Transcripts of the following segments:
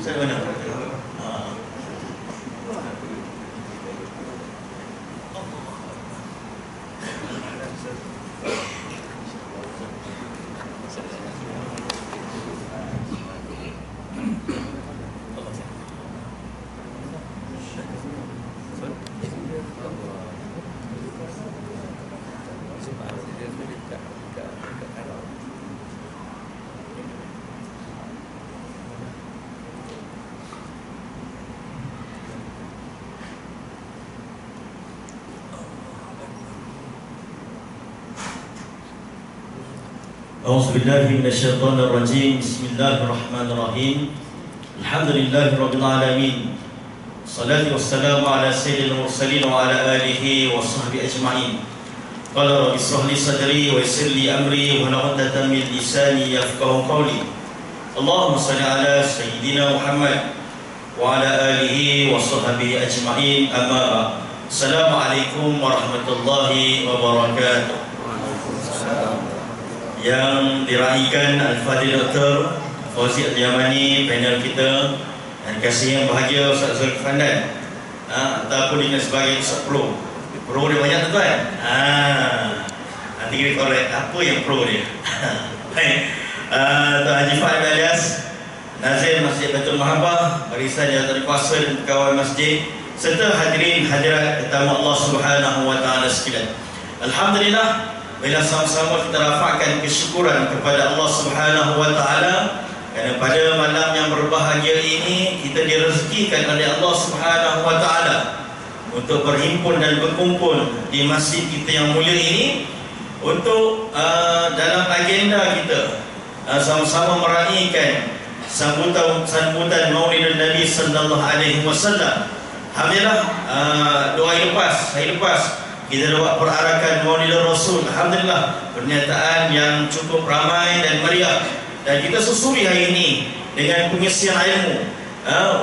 Saya mana? A'udzubillahi minasyaitonirrajim. Bismillahirrahmanirrahim. Alhamdulillahirabbil alamin. Salatu wassalamu ala sayyidil mursalin wa ala alihi wa sahbihi ajma'in. Qala rabbi shrah li sadri wa yassir li amri wa hlul 'uqdatam min lisani yafqahu qawli. Allahumma shalli ala sayyidina Muhammad wa ala alihi wa sahbihi ajma'in. Amma ba'd. Assalamualaikum warahmatullahi wabarakatuh. Yang diraihkan Al-Fadhil Dr. Fauzi Al-Yamani, panel kita, dan kasih yang bahagia Ustaz Zulfandan, ataupun dengan sebagai Ustaz Pro. Pro dia banyak tuan. Nanti kita korek apa yang pro dia. Tuan Haji Fahim alias Nazir Masjid Baitul Mahabbah, barisan jawatan kuasa dan kawan masjid, serta hadirin hadirat tetamu Allah Subhanahu wa taala sekalian. Alhamdulillah, bila sama-sama kita rafakkan kesyukuran kepada Allah Subhanahu wa taala kerana pada malam yang berbahagia ini kita direzekikan oleh Allah Subhanahu wa taala untuk berhimpun dan berkumpul di masjid kita yang mulia ini untuk dalam agenda kita sama-sama meraihkan sambutan Maulidun Nabi sallallahu alaihi wasallam. Alhamdulillah, hari lepas kita dapat perarakan Maulidul Rasul. Alhamdulillah, pernyataan yang cukup ramai dan meriah, dan kita susuri hari ini dengan pengisian ilmu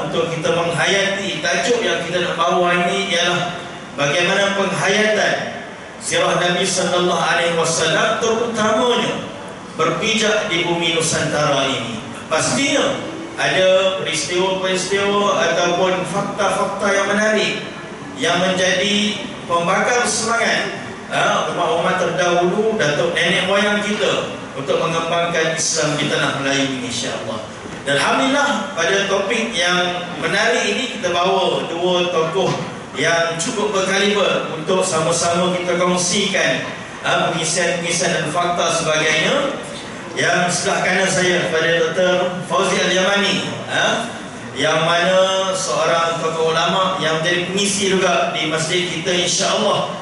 untuk kita menghayati tajuk yang kita nak bawa ini ialah bagaimana penghayatan sirah Nabi sallallahu alaihi wasallam, terutamanya berpijak di bumi Nusantara ini. Pastinya ada peristiwa-peristiwa ataupun fakta-fakta yang menarik yang menjadi pembakar semangat umat-umat terdahulu, datuk nenek moyang kita untuk mengembangkan Islam di tanah Melayu ini, insya-Allah. Dan alhamdulillah, pada topik yang menarik ini kita bawa dua tokoh yang cukup berkaliber untuk sama-sama kita kongsikan pengisian-pengisian dan fakta sebagainya. Yang sebelah kanan saya pada Dr. Fauzi Al-Yamani, yang mana seorang tokoh ulama yang menjadi pengisi juga di masjid kita, insya-Allah.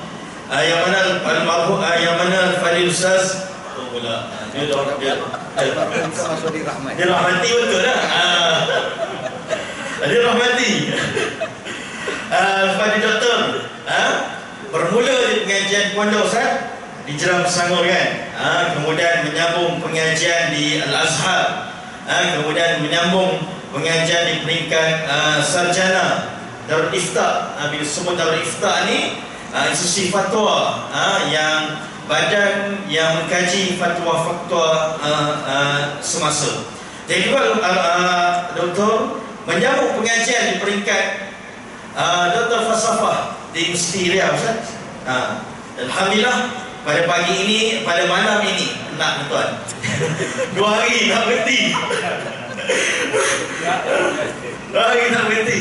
Yang mana almarhum, yang mana Al-Fadhil Ustaz pula dia rahmati betul dah. Dia rahmati Al-Fadhil Doktor bermula di pengajian Pondok Ustaz di Jeram Selangor kan, kemudian menyambung pengajian di Al-Azhar, kemudian menyambung pengajian di peringkat sarjana Darul Ifta. Bila semua Darul Ifta ni institusi fatwa, yang badan yang mengkaji fatwa-fatwa semasa. Jadi juga Doktor menyambung pengajian di peringkat Doktor Falsafah di Mesti Riau, Ustaz. Alhamdulillah, pada pagi ini, pada malam ini, nak tuan 2 hari tak berhenti. 2 hari tak berhenti.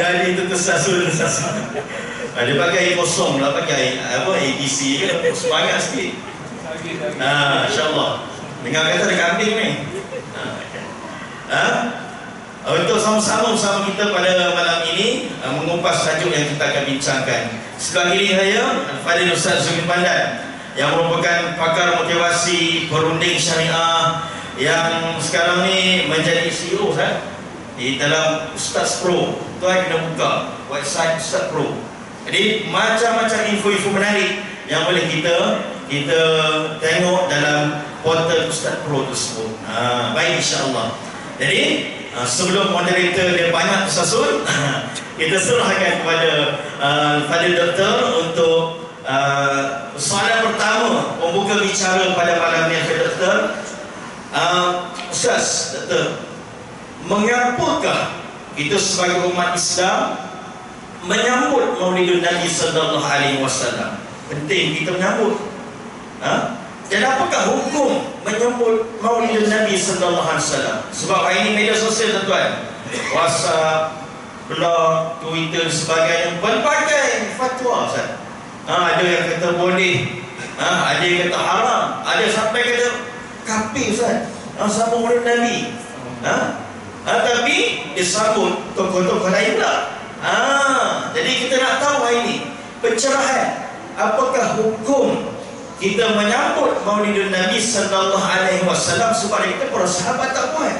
Jadi itu tersasul. Dia pakai kosong lah, pakai ABC ke, semangat sikit. InsyaAllah. Dengar kata ada kambing ni. Untuk sama-sama bersama kita pada malam ini mengupas tajuk yang kita akan bincangkan. Sebelah kiri saya Al-Fadhil Ustaz Zulfandan, yang merupakan pakar motivasi perunding syariah, yang sekarang ni menjadi CEO di dalam Ustaz Pro. Tuan kena buka website Ustaz Pro. Jadi macam-macam info-info menarik yang boleh kita tengok dalam portal Ustaz Pro tersebut. Baik, insya-Allah. Jadi sebelum moderator dia banyak tersasul, kita serahkan kepada Fadhil Doktor untuk soalan pertama pembuka bicara pada malam ni. Doktor, Ustaz Doktor, Mengapakah kita sebagai umat Islam menyambut Maulidun Nabi sallallahu alaihi wasallam? Penting kita menyambut. Dan apakah hukum menyambut Maulidun Nabi sallallahu alaihi wasallam? Sebab hari ini media sosial tuan-tuan, WhatsApp, blog, Twitter dan sebagainya, berbagai fatwa Ustaz. Ada yang kata boleh, ada yang kata haram, ada sampai kata kafir Ustaz. Sambung Maulid Nabi. Tapi disambut tokoh-tokoh lain pula. Jadi kita nak tahu hari ini pencerahan, apakah hukum kita menyambut Maulidun Nabi sallallahu alaihi wasallam sebab kita para sahabat tak buat.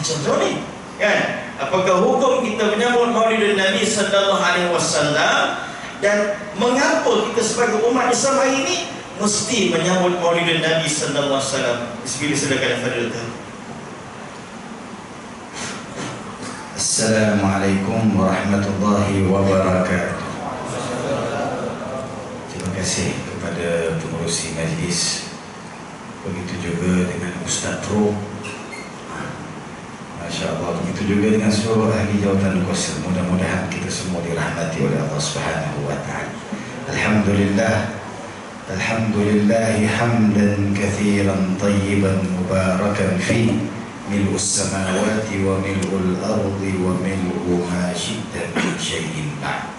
Contoh ni kan, apakah hukum kita menyambut Maulidun Nabi sallallahu alaihi wasallam, dan mengapa kita sebagai umat Islam hari ini mesti menyambut Maulidun Nabi sallallahu alaihi wasallam? Bismillah, silakan Fadil. Assalamualaikum warahmatullahi wabarakatuh. Terima kasih kepada pengurusi majlis, begitu juga dengan Ustaz Ro. Masya Allah, begitu juga dengan seluruh ahli jawatan kuasa. Mudah-mudahan kita semua dirahmati oleh Allah Subhanahu wa ta'ala. Alhamdulillah, alhamdulillahi hamdan kathiran tayyiban mubarakan fi mil'u samawati wa mil'ul ardi wa mil'u ma syi'ta min syai'in ba'd.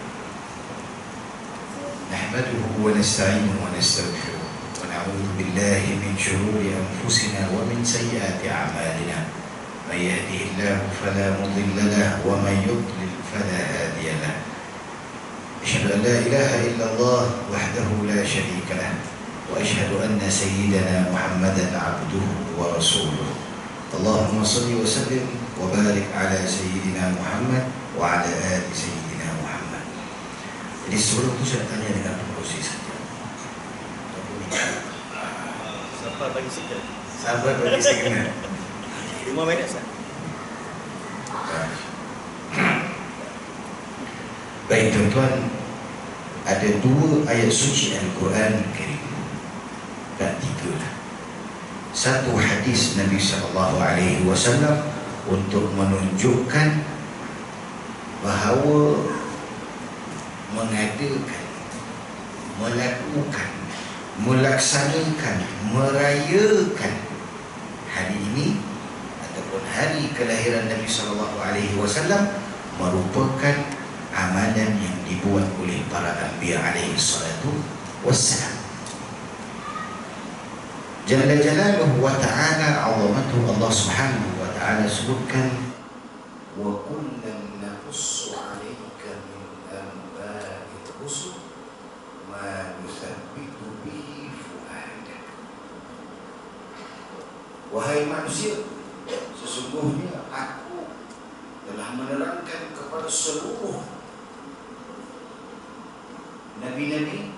Nahmaduhu wa nasta'inuhu wa nastaghfiruh wa na'udzu billahi min shururi anfusina wa min sayyiati a'malina. Man yahdihillahu fala mudilla lahu wa man yudlil fala hadiya lahu. Asyhadu an la ilaha illallah wahdahu la syarika lahu wa asyhadu anna sayyidana Muhammadan 'abduhu wa rasuluh. Allahumma salli wa sallim wa barik ala sayyidina Muhammad wa ala ali sayyidina Muhammad. Jadi sebelum itu saya tanya dengan pengurusi saja. Sabar bagi sikit. Sabar bagi sikit. 5 minit Ustaz. Baik tuan-tuan, ada 2 ayat suci Al-Quran Karim, dan 3 lah. Satu hadis Nabi SAW untuk menunjukkan bahawa mengadakan, melakukan, melaksanakan, merayakan hari ini ataupun hari kelahiran Nabi SAW merupakan amalan yang dibuat oleh para Anbiya alaihi salatu wassalam. Jalla jalaluhu wa ta'ala, azamatuhu, Allah subhanahu wa ta'ala sebutkan, wa kullan naqussu 'alaika min anba'ir rusul ma nuthabbitu bihi fu'adak. Wahai manusia, sesungguhnya aku telah menerangkan kepada seluruh nabi-nabi,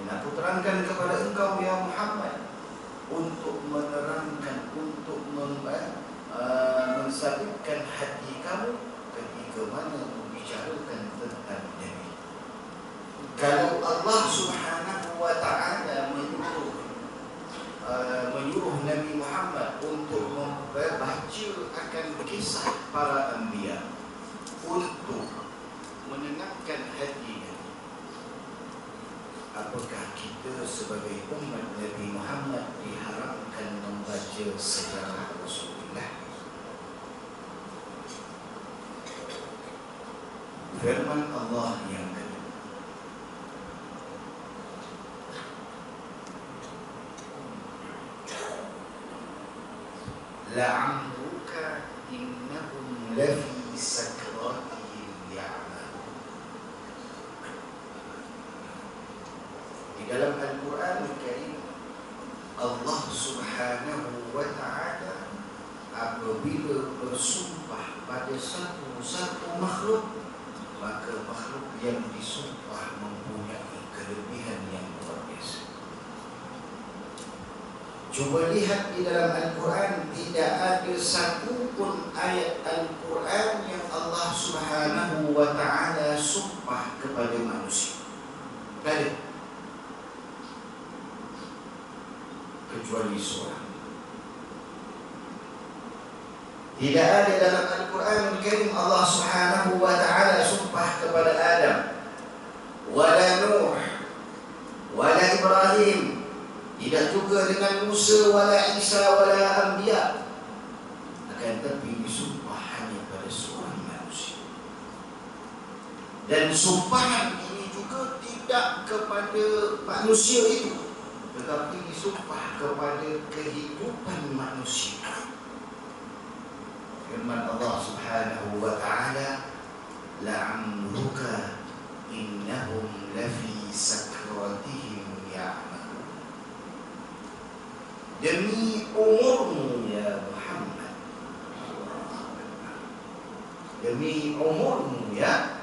dan aku terangkan kepada engkau ya Muhammad untuk menerangkan, untuk mensabitkan hati kamu ketika mana membicarakan tentang Nabi. Kalau Allah Subhanahu wa ta'ala menyuruh Nabi Muhammad untuk membaca akan kisah para Anbiya, untuk menenangkan hati, apakah kita sebagai umat Nabi Muhammad diharapkan membaca sejarah Rasulullah? Firman Allah yang kedua, la'amruka innahum lafi sakratihim ya'malun. Di dalam Al-Quran Al-Karim, Allah Subhanahu wa ta'ala apabila bersumpah pada satu makhluk, maka makhluk yang disumpah mempunyai kelebihan yang luar biasa. Cuba lihat di dalam Al-Quran, tidak ada satu pun ayat Al-Quran yang Allah Subhanahu wa ta'ala sumpah kepada manusia. Tak ada. Kecuali seorang. Tidak ada dalam Al-Quran Al-Karim Allah Subhanahu wa ta'ala sumpah kepada Adam, wala Nuh, wala Ibrahim, tidak juga dengan Musa, wala Isa, wala Anbiya. Akan tetapi disumpah hanya pada seorang manusia. Dan sumpahan ini juga tidak kepada manusia itu, tetapi disumpah kepada kehidupan manusia. Firman Allah Subhanahu wa ta'ala, la'amruka innahum lafi sakratihim ya'malun. Demi umurmu ya Muhammad, demi umurmu ya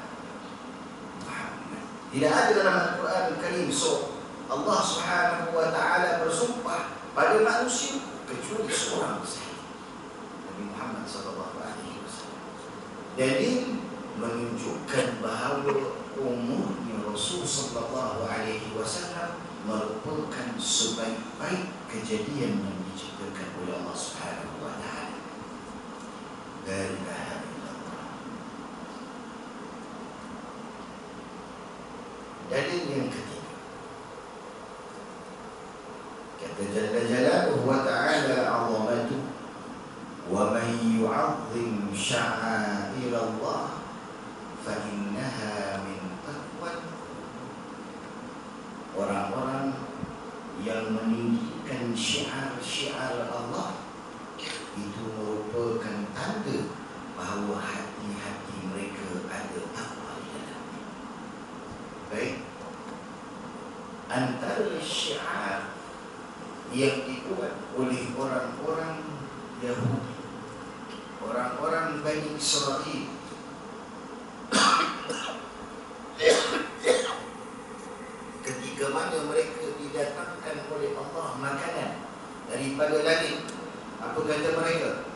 Muhammad. Tidak ada dalam Al-Quran Al-Karim Allah Subhanahu wa ta'ala bersumpah pada manusia kecuali seorang sahaja, Nabi Muhammad sallallahu alaihi wasallam. Dalil menunjukkan bahawa umurnya Rasul sallallahu alaihi wasallam merupakan sebaik-baik kejadian yang diciptakan oleh Allah Subhanahu wa ta'ala. La ilaha illallah. Dalil yang ketiga, kata Jalla Jalaluhu wa ta'ala azamatuhu, wa man yu'azzim sya'airallah fa innaha min taqwa. Orang-orang yang meninggikan syiar-syiar Allah itu merupakan tanda bahawa hati-hati mereka ada takwa di dalamnya. Baik, antara syiar yang dibuat oleh orang-orang Yahudi, orang-orang Bani Israel, ketika mana mereka didatangkan oleh Allah makanan daripada langit, apa kata mereka?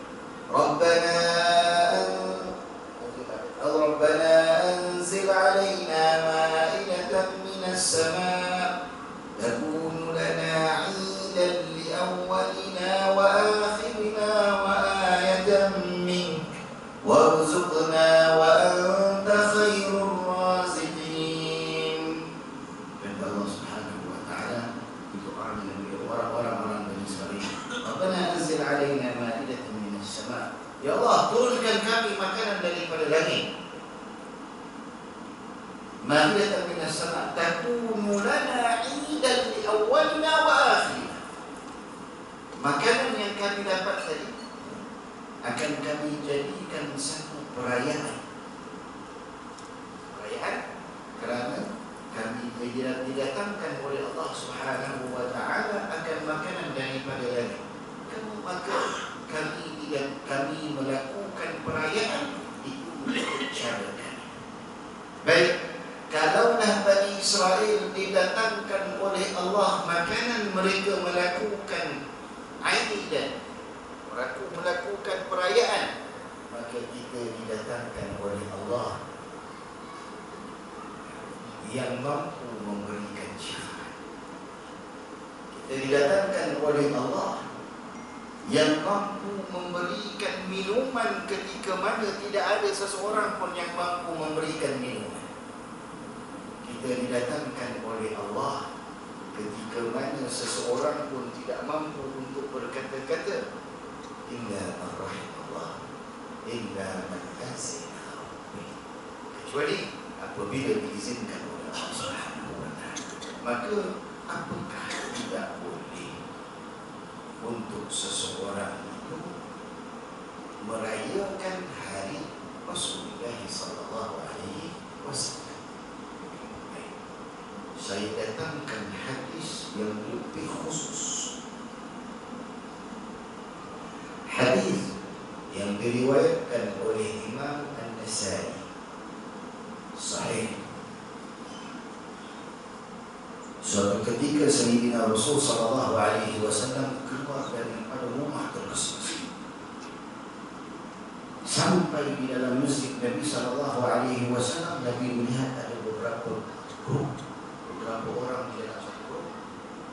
Rabbana anzil alaina ma'idatan minas sama' takunu lana 'idan li awwalina wa akhirina wa ayatan mink warzuqna wa anta khairur raziqin. Kata Allah Subhanahu wa ta'ala itu orang-orang Bani Israil, Rabbana anzil alaina ma'idatan minas sama', ya Allah, turunkan kami makanan daripada langit. Ma'idatan minas sama' takunu lana 'idan li awwalina wa akhirina. Makanan yang kami dapat tadi akan kami jadikan satu perayaan. Perayaan kerana kami didatangkan oleh Allah Subhanahu wa ta'ala akan makanan daripada langit. Maka kami melakukan perayaan itu menurut cara kami. Baik, kalaulah Bani Israel didatangkan oleh Allah makanan, mereka melakukan aidan, melakukan perayaan, maka kita didatangkan oleh Allah yang mampu memberikan syafaat. Kita didatangkan oleh Allah yang mampu memberikan minuman ketika mana tidak ada seseorang pun yang mampu memberikan minuman. Kita didatangkan oleh Allah ketika mana seseorang pun tidak mampu untuk berkata-kata illa ar-rahimullah illa man azina, kecuali apabila diizinkan oleh Allah Subhanahu wa ta'ala. Maka apakah tidak boleh untuk seseorang itu merayakan hari Rasulullah sallallahu alaihi wasallam? Saya datangkan hadis yang lebih khusus, hadis yang diriwayatkan oleh Imam An-Nasai, sahih. Suatu ketika Sayyidina Rasul sallallahu alaihi wasallam keluar daripada rumah terkesima, sampai di dalam masjid Nabi sallallahu alaihi wasallam. Nabi melihat ada beberapa orang di dalam satu grup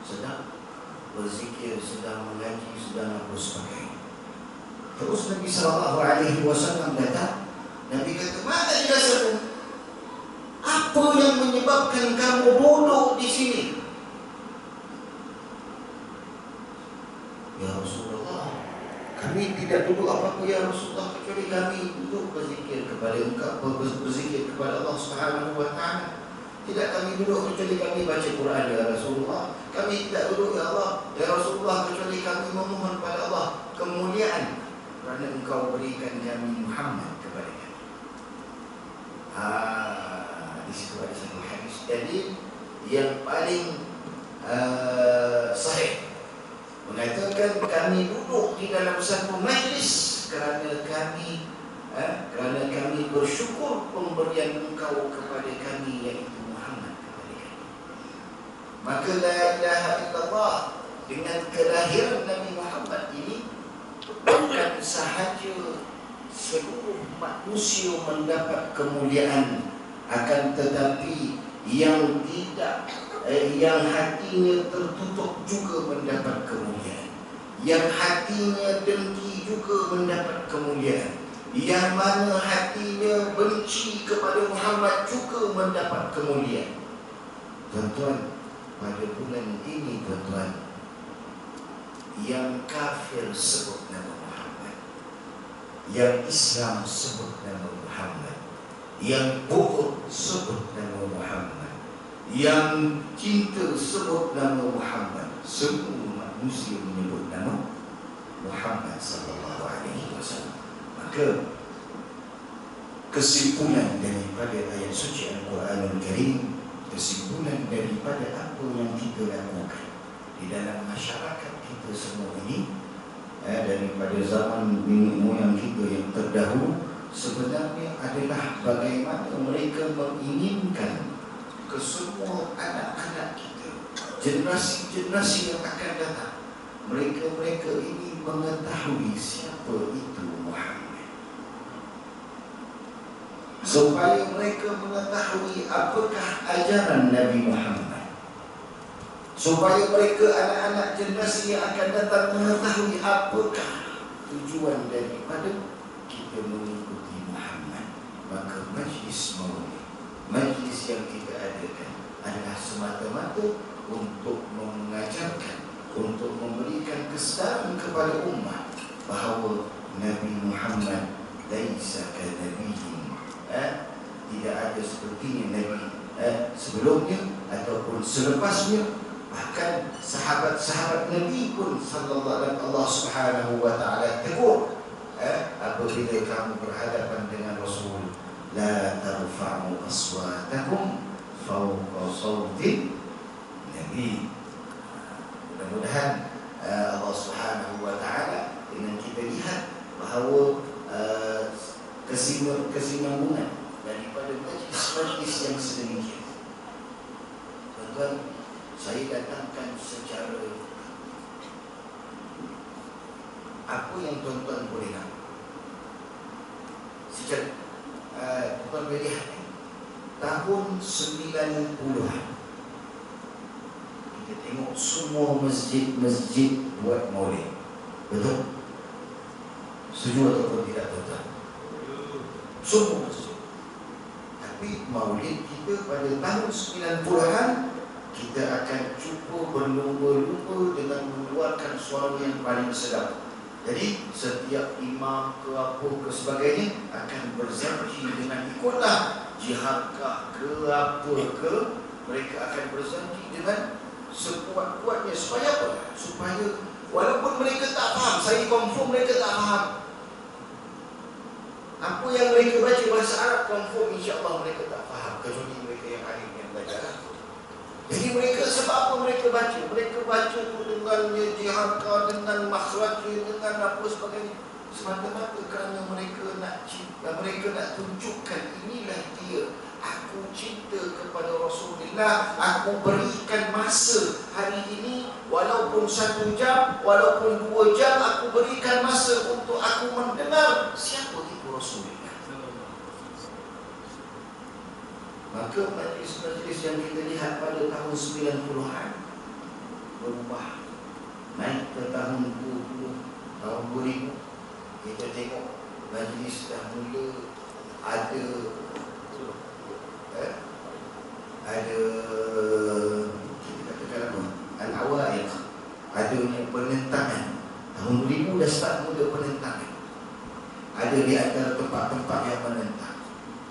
sedang berzikir, sedang mengaji, sedang apa sebagainya. Terus Nabi SAW datang. Nabi kata, "Mana jelasamu? Apa yang menyebabkan kamu bodoh di sini?" "Ya Rasulullah, kami tidak duduk apa-apa ya Rasulullah, kecuali kami duduk berzikir kepada Engkau, berzikir kepada Allah Subhanahu wa Ta'ala. Tidak kami duduk kecuali kami baca Quran ya Rasulullah. Kami tidak duduk ya Allah, ya Rasulullah, kecuali kami memohon pada Allah kemuliaan kerana Engkau berikan kami Muhammad kepada kami." Di situ ada satu hadis. Jadi yang paling sahih mengatakan kami duduk di dalam satu majlis kerana kami bersyukur pemberian Engkau kepada kami, iaitu Muhammad kepada kami. Maka la ilaha illallah dengan kelahiran Nabi Muhammad ini bukan sahaja seluruh manusia mendapat kemuliaan, akan tetapi yang hatinya tertutup juga mendapat kemuliaan, yang hatinya dengki juga mendapat kemuliaan, yang mana hatinya benci kepada Muhammad juga mendapat kemuliaan. Tuan-tuan, pada bulan ini tuan-tuan, yang kafir sebut nama Muhammad, yang Islam sebut nama Muhammad, yang buhud sebut nama Muhammad, yang cinta sebut nama Muhammad. Semua manusia menyebut nama Muhammad sallallahu alaihi wasallam. Maka kesimpulan daripada ayat suci Al-Quranul Karim, kesimpulan daripada apa yang kita lakukan di dalam masyarakat kita semua ini, daripada zaman nenek moyang kita yang terdahulu, sebenarnya adalah bagaimana mereka menginginkan ke semua anak-anak kita, generasi-generasi yang akan datang, mereka ini mengetahui siapa itu Muhammad, supaya mereka mengetahui apakah ajaran Nabi Muhammad, supaya mereka anak-anak generasi yang akan datang mengetahui apakah tujuan daripada kita mengikuti Muhammad. Maka majlis maulid, majlis yang kita adakan adalah semata-mata untuk mengajarkan, untuk memberikan kesedaran kepada umat bahawa Nabi Muhammad laisa ka nabiyyin, tidak ada sepertinya Nabi sebelumnya ataupun selepasnya. Bahkan sahabat-sahabat Nabi pun sallallahu alaihi wasallam, Allah Subhanahu wa taala tegur, apabila kamu berhadapan dengan Rasul, la tarfa'u aswatakum fawqa sawti Nabi. Mudah-mudahan Allah Subhanahu wa taala dengan kita lihat bahawa kesinambungan daripada majlis-majlis yang sedemikian. Tuan-tuan, saya datangkan secara apa yang tuan-tuan boleh nak. Secara tuan boleh lihat tahun 90-an kita tengok semua masjid-masjid buat maulid. Betul? Setuju ataupun tidak tuan-tuan? Semua masjid. Tapi maulid kita pada tahun 90-an kita akan cuba berlumba-lumba dengan mengeluarkan suara yang paling sedap. Jadi setiap imam ke apa ke sebagainya akan berzanji dengan ikutlah jihadkah ke apa ke, mereka akan berzanji dengan sekuat-kuatnya. Supaya apa? Supaya walaupun mereka tak faham, saya confirm mereka tak faham apa yang mereka baca bahasa Arab, confirm insya-Allah mereka tak faham, kecuali mereka yang alim yang belajar. Jadi mereka, sebab apa mereka baca? Mereka baca tu dengan jihadkah, dengan makhrajnya, dengan apa sebagainya, semata-mata kerana mereka nak tunjukkan inilah dia, aku cinta kepada Rasulullah, aku berikan masa hari ini, walaupun 1 jam, walaupun 2 jam, aku berikan masa untuk aku mendengar siapa itu Rasulullah. Maka majlis-majlis yang kita lihat pada tahun 90-an berubah, naik ke tahun 2000, tahun 2000, kita tengok majlis dah mula ada kita katakan apa, al-awaiq, adanya penentangan. Tahun 2000 dah start mula penentangan. Ada di antara tempat-tempat yang menentang.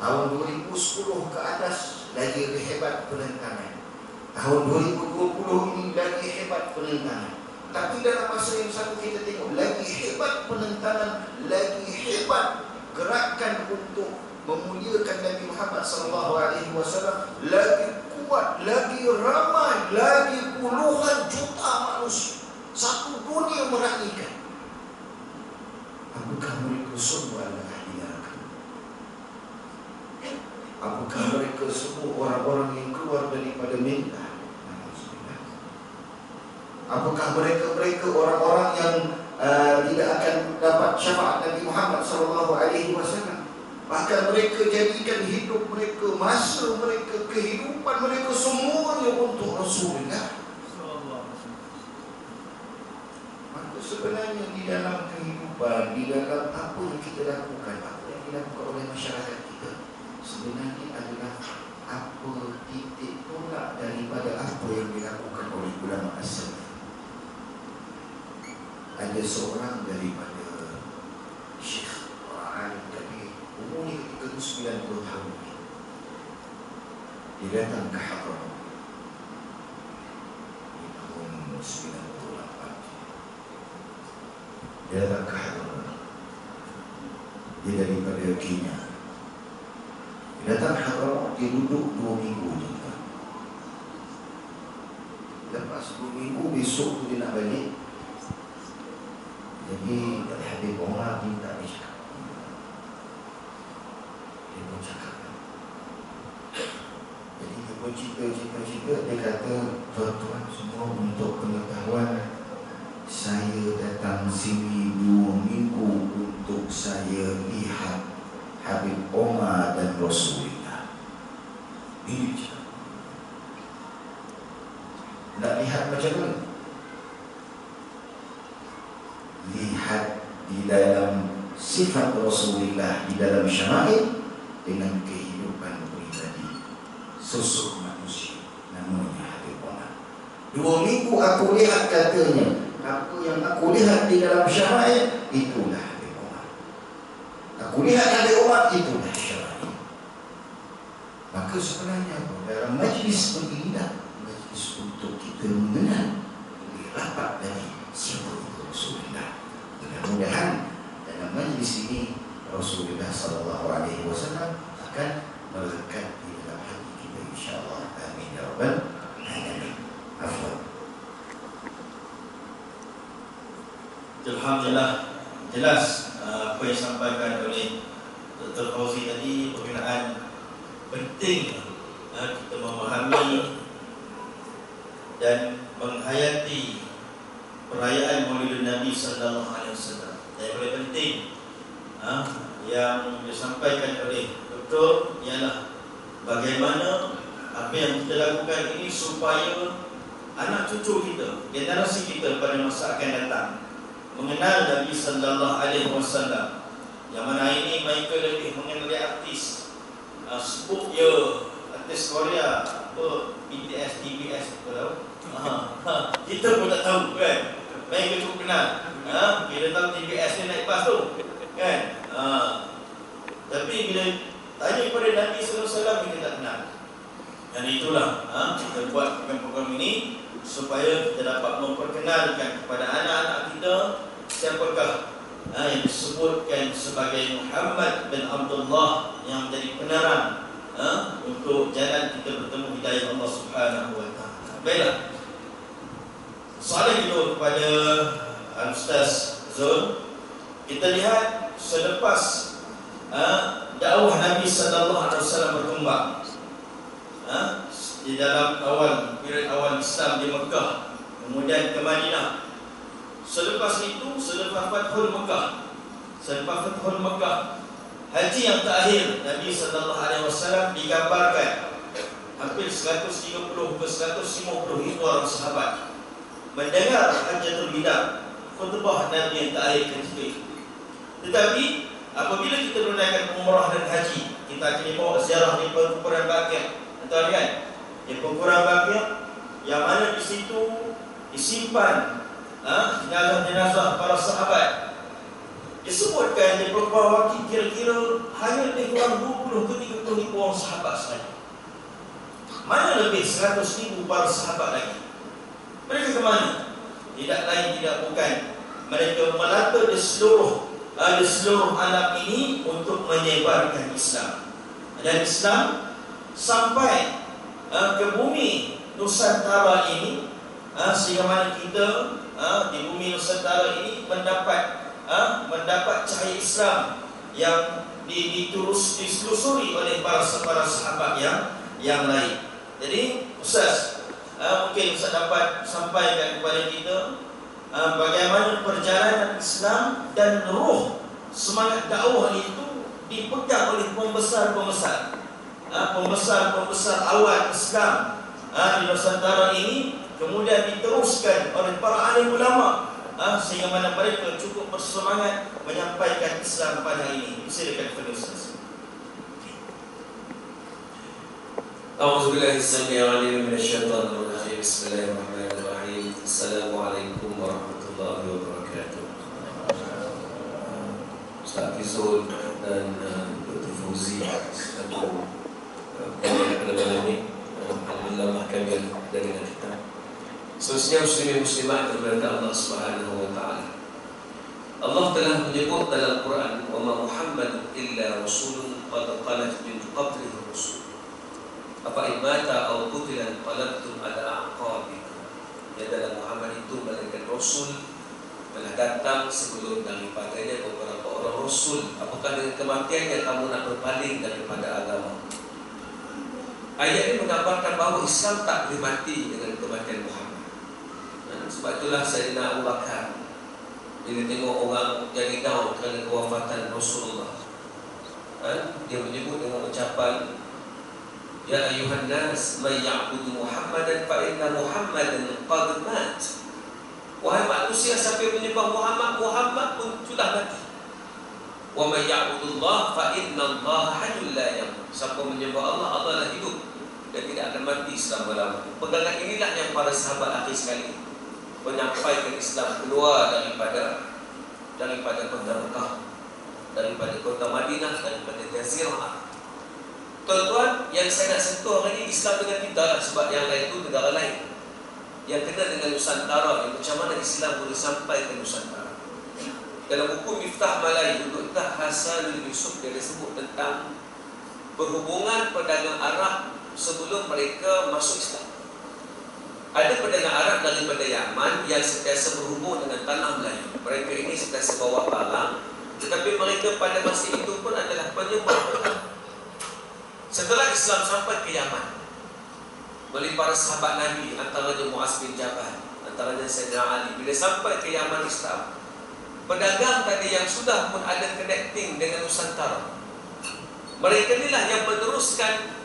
Tahun 2010 ke atas lagi hebat penentangan. Tahun 2020 ini lagi hebat penentangan. Tapi dalam masa yang satu kita tengok lagi hebat penentangan, lagi hebat gerakan untuk memuliakan Nabi Muhammad SAW, lagi kuat, lagi ramai, lagi puluhan juta manusia, satu dunia meraihkan. Apakah mereka semua adalah ahli neraka? Apakah mereka semua orang-orang yang keluar daripada millah? Apakah mereka orang-orang yang tidak akan dapat syafaat Nabi Muhammad SAW? Bahkan mereka jadikan hidup mereka, masa mereka, kehidupan mereka semuanya untuk Rasulullah. Maka sebenarnya di dalam kehidupan, di dalam apa yang kita lakukan, apa yang dilakukan oleh masyarakat kita, sebenarnya adalah apa titik tolak daripada apa yang dilakukan oleh ulama as-salaf. Ada seorang daripada Syekh Alim Kabir, umurnya ketika itu 90 tahun. Dia datang ke Hadramaut di tahun 98. Dia datang ke Hadramaut. Dia daripada Kenya. Dia datang ke Hadramaut, dia duduk 2 minggu juga. Lepas 2 minggu, besok tu dia nak balik. Jadi dari Habib Omar minta dia cakap. Dia pun cakap. Jadi dia pun cerita. Dia kata, tuan-tuan semua, untuk pengetahuan, saya datang sini 2 minggu untuk saya lihat Habib Omar dan Rasulullah. Ini cakap. Nak lihat macam mana? Lihat di dalam sifat Rasulullah, di dalam syama'il, dengan kehidupan pribadi sosok manusia namanya Habib Omar. 2 minggu aku lihat, katanya, apa yang aku lihat di dalam syama'il, itulah Habib Omar. Aku lihat Habib Omar, itulah syama'il. Maka sebenarnya dalam majlis beginilah majlis untuk kita mengenal lebih rapat dari siapa itu Rasulullah. Mudah-mudahan dalam majlis ini Rasulullah SAW akan melekat di dalam hati kita, insyaAllah. Amin ya rabbal alamin. Afwan. Alhamdulillah, jelas apa yang disampaikan oleh Dr. Fauzi tadi berkenaan penting kita memahami dan menghayati perayaan Maulidun Nabi sallallahu alaihi wasallam. Yang paling penting yang disampaikan oleh doktor ialah bagaimana apa yang kita lakukan ini supaya anak cucu kita, generasi kita pada masa akan datang mengenal Nabi sallallahu alaihi wasallam. Yang mana ini mereka lebih mengenali artis sebut ya, artis Korea apa, BTS, TBS, kita tahu. Kita pun tak tahu kan. Mereka cukup kenal. Bila tahu TBS ni naik bas tu kan. Tapi bila tanya kepada Nabi SAW, kita tak kenal. Dan itulah kita buat program ini supaya kita dapat memperkenalkan kepada anak-anak kita siapakah yang disebutkan sebagai Muhammad bin Abdullah yang menjadi penerang untuk jalan kita bertemu hidayah Allah Subhanahu wa taala. Baiklah. Soalan itu kepada Ustaz Zul. Kita lihat selepas dakwah Nabi sallallahu alaihi wasallam berkembang di dalam period awal Islam di Mekah, kemudian ke Madinah. Selepas itu, selepas Fathul Mekah, haji yang terakhir Nabi sallallahu alaihi wasallam digambarkan hampir 130 ke 150 orang sahabat mendengar Hajjatul Wida, khutbah Nabi yang terakhir ketika itu. Tetapi apabila kita menunaikan umrah dan haji, kita akan bawa ziarah di pengukuran Baqi'. Tuan kan? Di pengukuran Baqi' yang mana di situ disimpan jenazah-jenazah para sahabat. Disebutkan di pengukuran Baqi' kira-kira hanya lebih kurang 20 ke 30 ribu orang sahabat sahaja. Mana lebih 100,000 para sahabat lagi? Mereka ke mana? Tidak lain tidak bukan mereka melata di seluruh alam ini untuk menyebarkan Islam. Dan Islam sampai ke bumi Nusantara ini, sehingga mana kita di bumi Nusantara ini mendapat cahaya Islam yang ditelusuri oleh para sahabat yang lain. Jadi Ustaz, mungkin Ustaz dapat sampaikan kepada kita bagaimana perjalanan Islam dan roh semangat dakwah itu dipegang oleh pembesar-pembesar awal Islam di Nusantara ini, kemudian diteruskan oleh para alim ulama sehingga mana mereka cukup bersemangat menyampaikan Islam pada hari ini. Silakan kepada Ustaz. A'udzubillahi as-sami'il 'alim minasyaitonir rajim. Bismillahirrahmanirrahim. Assalamualaikum warahmatullahi wabarakatuh. Ustaz Fizul dan Dr. Fauzi selaku pengajar ini, alhamdulillah kami dengan kita. Seterusnya muslimin muslimat kepada Allah Subhanahu wa taala. Allah telah menyebut dalam Quran, "Wa ma Muhammadun illa rasulun qad khalat min qablihi rusul." Apa imata atau qutilan qalabtum ala aqabikum. Ya, dalam Muhammad itu malaikat Rasul telah datang sebelum daripadanya beberapa orang Rasul. Apakah dengan kematiannya kamu nak berpaling daripada agama? Ayat ini menggambarkan bahawa Islam tak boleh mati dengan kematian Muhammad. Sebab itulah Sayyidina Abu Bakar bila tengok orang jadi down kerana kewafatan Rasulullah, dia menyebut dengan ucapan, "Ya ayuhan nas, man ya'budu Muhammadan fa inna Muhammadan qad mat." Wahai manusia, siapa yang menyembah Muhammad, Muhammad pun sudah mati. Wa man ya'budullah fa inna Allah hayyul la yamut. Siapa menyembah Allah, Allah adalah hidup dan tidak akan mati selama-lamanya. Pegangan inilah yang para sahabat akhir sekali menyampaikan Islam keluar daripada kota Mekah, daripada kota Madinah, daripada Jazirah. Tuan-tuan, yang saya nak sentuh hari ini Islam dengan kita lah, sebab yang lain itu negara lain yang kena dengan Nusantara, yang macam mana Islam boleh sampai ke Nusantara. Dalam buku Miftah Malai, Dr. Hasan Yusuf, dia sebut tentang berhubungan pedagang Arab sebelum mereka masuk Islam. Ada pedagang Arab daripada Yaman yang sentiasa berhubung dengan tanah Melayu. Mereka ini sentiasa bawa barang, tetapi mereka pada masa itu pun adalah penyembah berhala. Setelah Islam sampai ke Yaman melalui para sahabat Nabi, antaranya Muaz bin Jabal, antaranya Sayyidina Ali, bila sampai ke Yaman Islam, pedagang tadi yang sudah pun ada connecting dengan Nusantara, mereka inilah yang meneruskan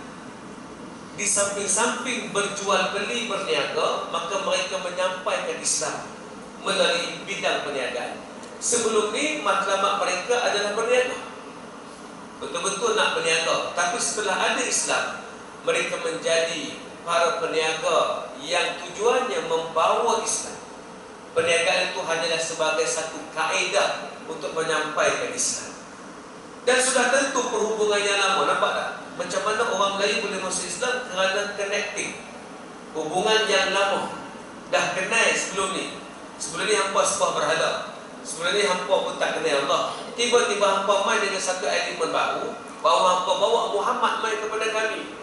di samping-samping berjual beli berniaga, maka mereka menyampaikan Islam melalui bidang perniagaan. Sebelum ni matlamat mereka adalah berniaga, betul-betul nak berniaga. Tapi setelah ada Islam, mereka menjadi para peniaga yang tujuannya membawa Islam. Perniagaan itu hanyalah sebagai satu kaedah untuk menyampaikan Islam. Dan sudah tentu perhubungan yang lama. Nampak tak? Macam mana orang Melayu boleh masuk Islam? Kerana connecting. Hubungan yang lama dah kenal sebelum ni. Sebelum ni hampa sembah berhala, sebelum ni hampa pun tak kenal Allah. Tiba-tiba hampa main dengan satu elemen baru, bahawa hampa bawa Muhammad main kepada kami.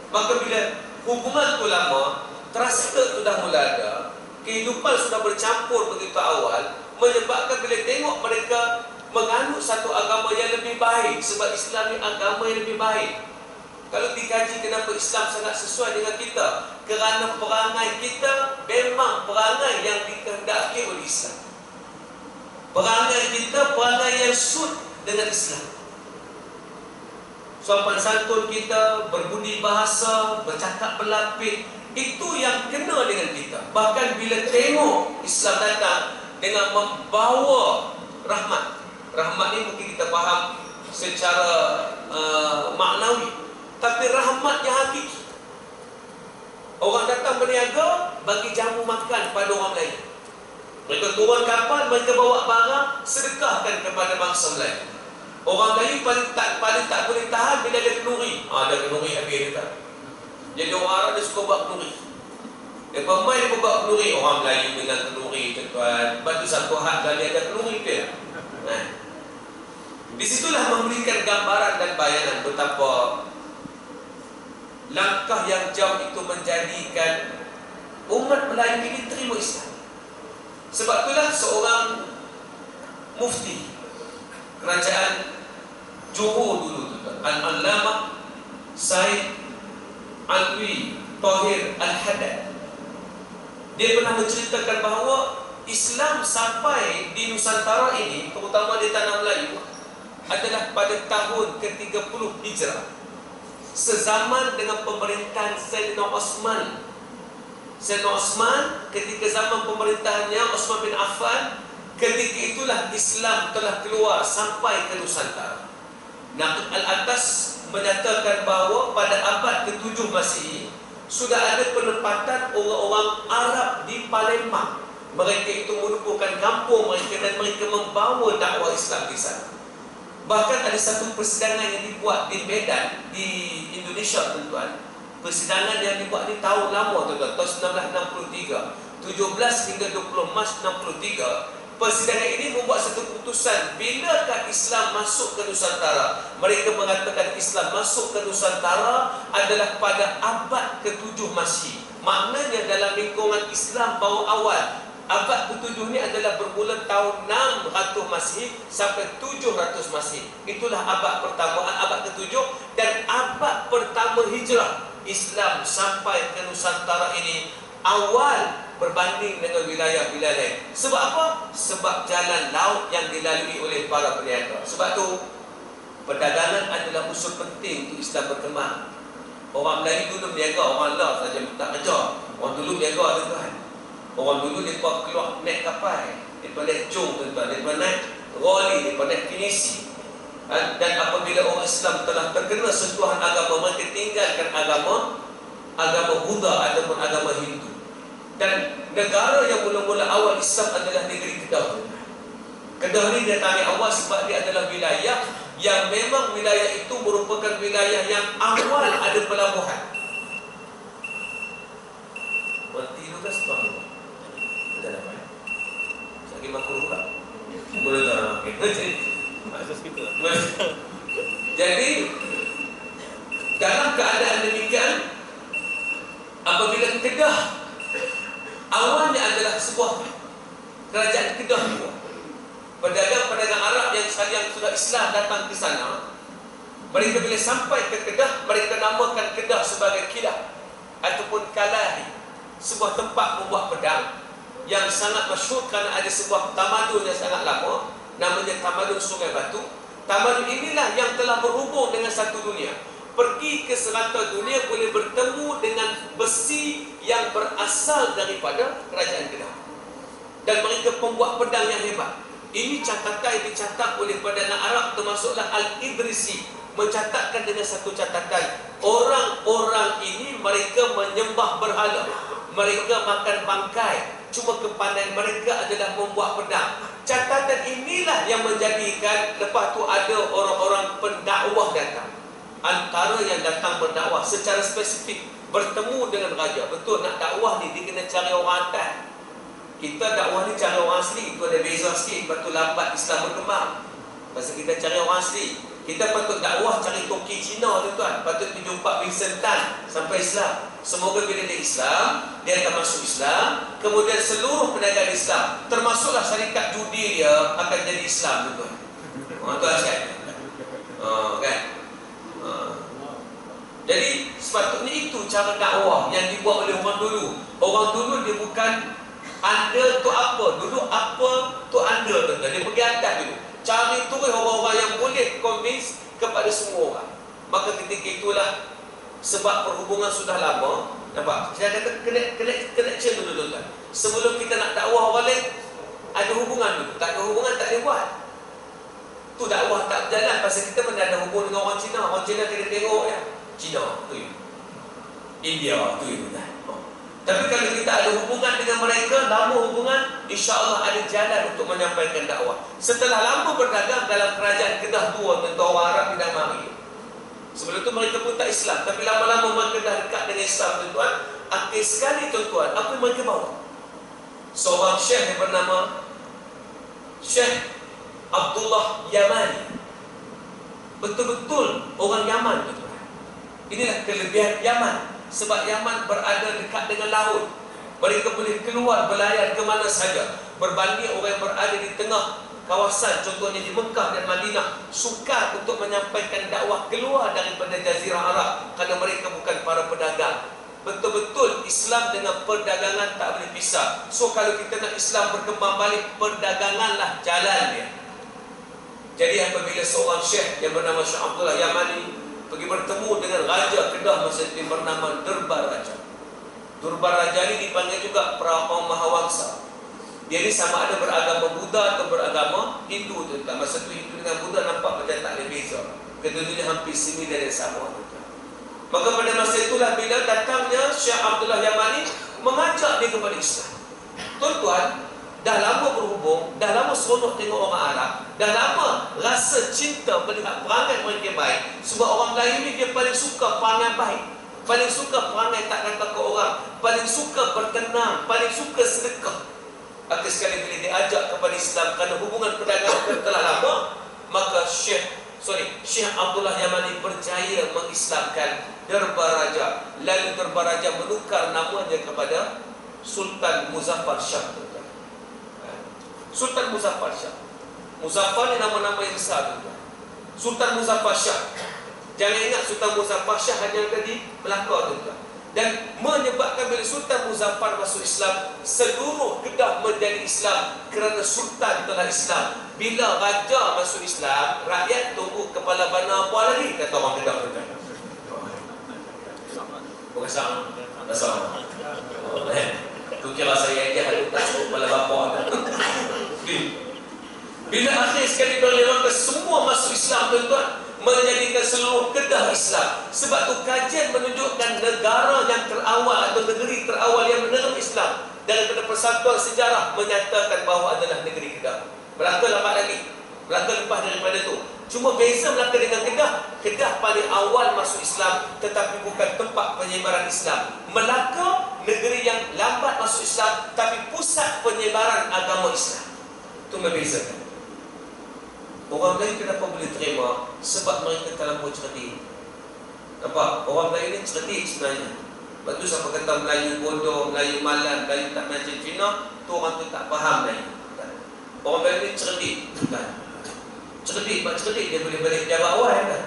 Maka bila hubungan itu lama, trust itu sudah mula ada, kehidupan sudah bercampur begitu awal, menyebabkan bila tengok mereka menganut satu agama yang lebih baik, sebab Islam ni agama yang lebih baik. Kalau dikaji kenapa Islam sangat sesuai dengan kita, kerana perangai kita memang perangai yang dikehendaki oleh Islam. Perangai kita perangai yang sud dengan Islam. Sopan santun kita, berbudi bahasa, bercakap berlapik, itu yang kena dengan kita. Bahkan bila tengok Islam datang dengan membawa rahmat, Rahmat ni mungkin kita faham secara maknawi, tapi rahmat yang hakiki. Orang datang berniaga, bagi jamu makan pada orang lain. Mereka turun kapal, mereka bawa barang, sedekahkan kepada bangsa lain. Orang lain paling tak boleh tahan bila ada kenduri. Ada kenduri habis dia tak. Jadi orang Arab dia suka buat kenduri. Dia pemain dia buat kenduri. Orang Melayu dengan kenduri, tuan-tuan. Lepas tu satu hak kali ada kenduri dia. Di situlah memberikan gambaran dan bayanan betapa langkah yang jauh itu menjadikan umat Melayu ini terima Islam. Sebab itulah seorang mufti kerajaan Johor dulu, Al-Allamah Said Alwi Tahir Al-Haddad, dia pernah menceritakan bahawa Islam sampai di Nusantara ini, terutama di tanah Melayu, adalah pada tahun ke-30 Hijrah, sezaman dengan pemerintahan Sayyidina Osman. Sayyidina Osman, ketika zaman pemerintahannya Osman bin Affan, ketika itulah Islam telah keluar sampai ke Nusantara. Naqib Al-Atas menyatakan bahawa pada abad ke-7 Masihi sudah ada penempatan orang-orang Arab di Palembang. Mereka itu merupakan kampung mereka dan mereka membawa dakwah Islam di sana. Bahkan ada satu persidangan yang dibuat di Medan, di Indonesia, tuan-tuan. Persidangan yang dibuat di tahun lama, tuan-tuan, tahun 1963, 17 hingga 20 Mac 63. Persidangan ini membuat satu keputusan, bilakah Islam masuk ke Nusantara. Mereka mengatakan Islam masuk ke Nusantara adalah pada abad ke-7 Masihi. Maknanya dalam lingkungan Islam baru awal. Abad ke-7 ini adalah bermula tahun 600 Masihi sampai 700 Masihi. Itulah abad pertama, abad ke-7 dan abad pertama Hijrah. Islam sampai ke Nusantara ini awal berbanding dengan wilayah-wilayah lain. Sebab apa? Sebab jalan laut yang dilalui oleh para peniaga. Sebab tu perdagangan adalah unsur penting untuk Islam berkembang. Orang Melayu dulu berniaga, orang lah saja tak kerja. Orang dulu berniaga, tuan-tuan. Orang dulu mereka keluar naik kapal, mereka naik cung, tuan-tuan, mereka naik roli, mereka naik finisi. Dan apabila orang Islam telah terkena sentuhan agama, mereka tinggalkan agama Buddha ataupun agama Hindu. Dan negara yang mula-mula awal Islam adalah negeri Kedah. Kedah ni dia tanya Allah sebab dia adalah wilayah yang memang wilayah itu merupakan wilayah yang awal ada pelabuhan. Berarti itu kan sebab apa? Kita dapat lagi makruh pula. Boleh tak? Jadi dalam keadaan demikian, apabila Kedah awalnya adalah sebuah kerajaan Kedah juga, pedagang-pedagang Arab yang sudah Islam datang ke sana, mereka bila sampai ke Kedah, mereka namakan Kedah sebagai Kilah ataupun Kalahi, sebuah tempat membuat pedang yang sangat masyhur kerana ada sebuah tamadun yang sangat lama, namanya Tamadun Sungai Batu. Tamadun inilah yang telah berhubung dengan satu dunia. Pergi ke serata dunia boleh bertemu dengan besi yang berasal daripada kerajaan Kedah. Dan mereka pembuat pedang yang hebat. Ini catatan yang dicatat oleh pedagang Arab, termasuklah Al-Idrisi, mencatatkan dengan satu catatan. Orang-orang ini mereka menyembah berhala, mereka makan bangkai, cuma kepandaian mereka adalah membuat pedang. Catatan inilah yang menjadikan lepas tu ada orang-orang pendakwah datang. Antara yang datang berdakwah secara spesifik bertemu dengan raja. Betul, nak dakwah ni dia kena cari orang atas. Kita dakwah ni cari orang asli, itu ada beza sikit. Lepas tu lambat Islam berkembang. Pasal kita cari orang asli. Kita patut dakwah cari toki Cina tu, tuan. Patut jumpa Vincent Tan sampai Islam. Semoga bila dia Islam, dia akan masuk Islam. Kemudian seluruh pedagang Islam, termasuklah syarikat judi dia, akan jadi Islam tu, tuan. Tuan kan? Kan? Jadi sepatutnya itu cara dakwah yang dibuat oleh orang dulu. Orang dulu dia bukan anda tu apa, dulu apa tu anda, tuan-tuan. Dia pergi atas dulu, cari turun orang-orang yang boleh convince kepada semua orang. Maka ketika itulah, sebab perhubungan sudah lama, nampak? Saya kata connection dulu, tuan-tuan. Sebelum kita nak dakwah orang lain, ada hubungan dulu. Tak ada hubungan, tak boleh buat. Tu dakwah tak berjalan pasal kita mana ada hubung dengan orang Cina. Orang Cina kena tengok ya. Cina tu ya. India tu ya. Tapi kalau kita ada hubungan dengan mereka, lama hubungan, insya-Allah ada jalan untuk menyampaikan dakwah. Setelah lama berdagang dalam kerajaan Kedah tua, tentu orang Arab tidak mari. Sebelum itu mereka pun tak Islam, tapi lama-lama mereka dah dekat dengan Islam, tuan-tuan. Akhir sekali tuan-tuan, apa yang mereka bawa? Seorang syekh yang bernama Syekh Abdullah Yamani. Betul-betul orang Yaman, tuan-tuan. Inilah kelebihan Yaman. Sebab Yaman berada dekat dengan laut. Mereka boleh keluar berlayar ke mana saja. Berbanding orang yang berada di tengah kawasan, contohnya di Mekah dan Madinah, sukar untuk menyampaikan dakwah keluar daripada Jazirah Arab kerana mereka bukan para pedagang. Betul-betul Islam dengan perdagangan tak boleh pisah. So kalau kita nak Islam berkembang balik, perdaganganlah jalan dia. Jadi apabila seorang syekh yang bernama Syekh Abdullah Yamani pergi bertemu dengan Raja Kedah masa itu bernama Durbar Raja. Durbar Raja ini dipanggil juga Praom Mahawangsa. Dia ni sama ada beragama Buddha atau beragama Hindu. Masa itu Hindu dengan Buddha nampak macam tak ada beza. Kedudukannya hampir similar dan sama. Maka pada masa itulah bila datangnya Syekh Abdullah Yamani mengajak dia kepada Islam. Tuan-tuan, dah lama berhubung, dah lama seronok tengok orang Arab, dah lama rasa cinta melihat perangai mereka baik. Sebab orang Melayu ni dia paling suka perangai baik, paling suka perangai tak kata ke orang, paling suka bertenang, paling suka sedekah. Akhir sekali bila diajak kepada Islam kerana hubungan perdagangan telah lama, maka Syekh Abdullah Yamani percaya mengislamkan Durbar Raja. Lalu Durbar Raja menukar namanya kepada Sultan Muzaffar Shah. Sultan Muzaffar Shah. Muzaffar ni nama-nama yang besar tu. Sultan Muzaffar Shah. Jangan ingat Sultan Muzaffar Shah hanya ada di Melaka tu. Dan menyebabkan bila Sultan Muzaffar masuk Islam, seluruh Kedah menjadi Islam kerana Sultan telah Islam. Bila Raja masuk Islam, rakyat tunggu kepala bana apa lagi, kata orang Kedah tu. Bukan sama. Sama. Tu kira saya aja ada tak kepala bapa. Bila akhir sekali berlewat semua masuk Islam, tuan-tuan, menjadikan seluruh Kedah Islam. Sebab tu kajian menunjukkan negara yang terawal atau negeri terawal yang menerima Islam daripada persatuan sejarah menyatakan bahawa adalah negeri Kedah. Melaka lambat lagi, Melaka lepas daripada tu. Cuma beza Melaka dengan Kedah, Kedah paling awal masuk Islam tetapi bukan tempat penyebaran Islam. Melaka negeri yang lambat masuk Islam tapi pusat penyebaran agama Islam. Itu membezakan. Orang Melayu kenapa boleh terima? Sebab mereka terlampau cerdik. Nampak? Orang Melayu ni cerdik sebenarnya. Lepas tu siapa kata Melayu bodoh, Melayu malam, Melayu tak macam Cina, tu orang tu tak faham Melayu. Orang Melayu ni cerdik. Cerdik, sebab cerdik dia boleh balik jawab awal kan?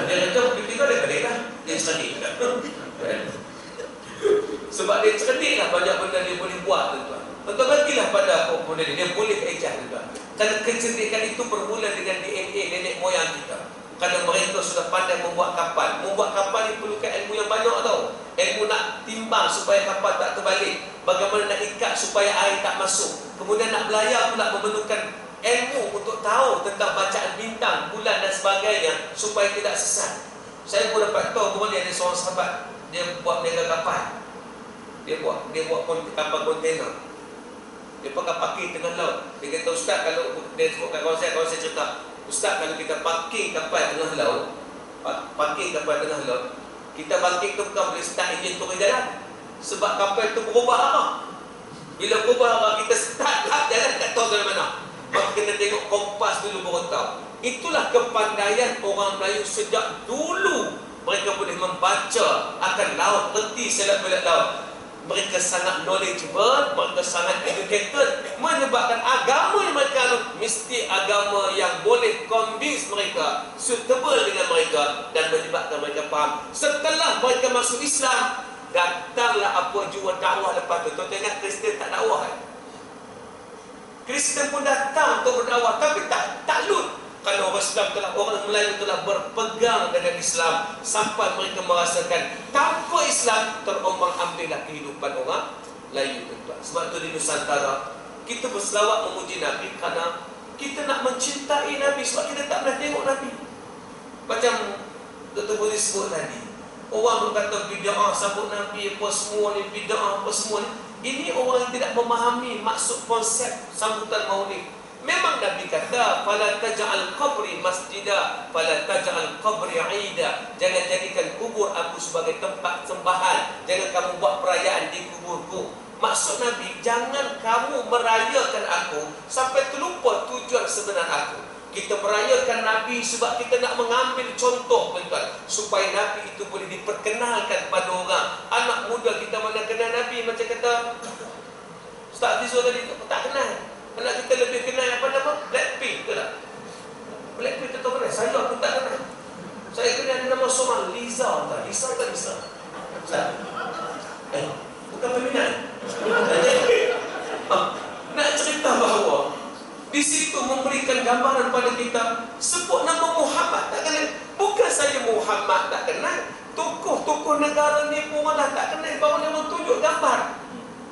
Dia kata tiba-tiba dia balik lah. Dia cerdik kan? Sebab dia cerdik lah, banyak benda dia boleh buat, tuan-tuan. Tuan-tuan berhentilah pada apa benda dia boleh ejah, tuan-tuan. Kerana kecerdikan itu bermula dengan DNA nenek moyang kita. Kerana mereka sudah pandai membuat kapal. Membuat kapal ni perlukan ilmu yang banyak tau. Ilmu nak timbang supaya kapal tak terbalik. Bagaimana nak ikat supaya air tak masuk. Kemudian nak belayar pula memerlukan ilmu untuk tahu tentang bacaan bintang, bulan dan sebagainya supaya tidak sesat. Saya pun dapat tahu boleh ada seorang sahabat dia buat mega kapal. Dia buat kapal kontainer. Dia pakai parking tengah laut. Dia kata, Ustaz, kalau dia sebutkan kawan saya cerita, Ustaz, kalau kita parking kapal tengah laut, kita parking tu bukan boleh start enjin turun jalan. Sebab kapal tu berubah arah. Bila berubah arah, kita start jalan tak tahu dari mana. Maka kita tengok kompas dulu baru tahu. Itulah kepandaian orang Melayu sejak dulu. Mereka boleh membaca akan laut, reti selat belat laut. Mereka sangat knowledgeable, mereka sangat educated, menyebabkan agama yang mereka anut mesti agama yang boleh convince mereka, suitable dengan mereka dan menyebabkan mereka faham. Setelah mereka masuk Islam, datanglah apa jua dakwah lepas tu. Tuan-tuan ingat Kristian tak dakwah kan? Kristian pun datang untuk berdakwah tapi tak lut. Kalau orang Islam orang Melayu telah berpegang dengan Islam sampai mereka merasakan tanpa Islam terombang-ambinglah kehidupan orang Melayu, tuan-tuan. Sebab tu di Nusantara kita berselawat memuji Nabi kerana kita nak mencintai Nabi sebab kita tak pernah tengok Nabi. Macam Dr. Fauzi sebut tadi, orang berkata bid'ah sambut Nabi, apa semua ni bid'ah, apa semua ni. Ini orang yang tidak memahami maksud konsep sambutan maulid. Memang Nabi kata, fala taj'al qabri masjida, fala taj'al qabri 'ida. Jangan jadikan kubur aku sebagai tempat sembahan. Jangan kamu buat perayaan di kuburku. Maksud Nabi, jangan kamu merayakan aku sampai terlupa tujuan sebenar aku. Kita merayakan Nabi sebab kita nak mengambil contoh, tuan-tuan, supaya Nabi itu boleh diperkenalkan pada orang. Anak muda kita mana kenal Nabi, macam kata Ustaz Rizul tadi, tak kenal. Anak kita lebih kenal apa nama? Blackpink ke tak? Blackpink tu tahu kenal? Saya pun tak kenal. Saya kenal nama seorang Liza tak? Liza tak Liza? Ustaz? Bukan peminat. Nak cerita bahawa di situ memberikan gambaran pada kita, sebut nama Muhammad tak kenal. Bukan saja Muhammad tak kenal, tokoh-tokoh negara ni pun dah tak kenal. Bahawa nama tunjuk gambar.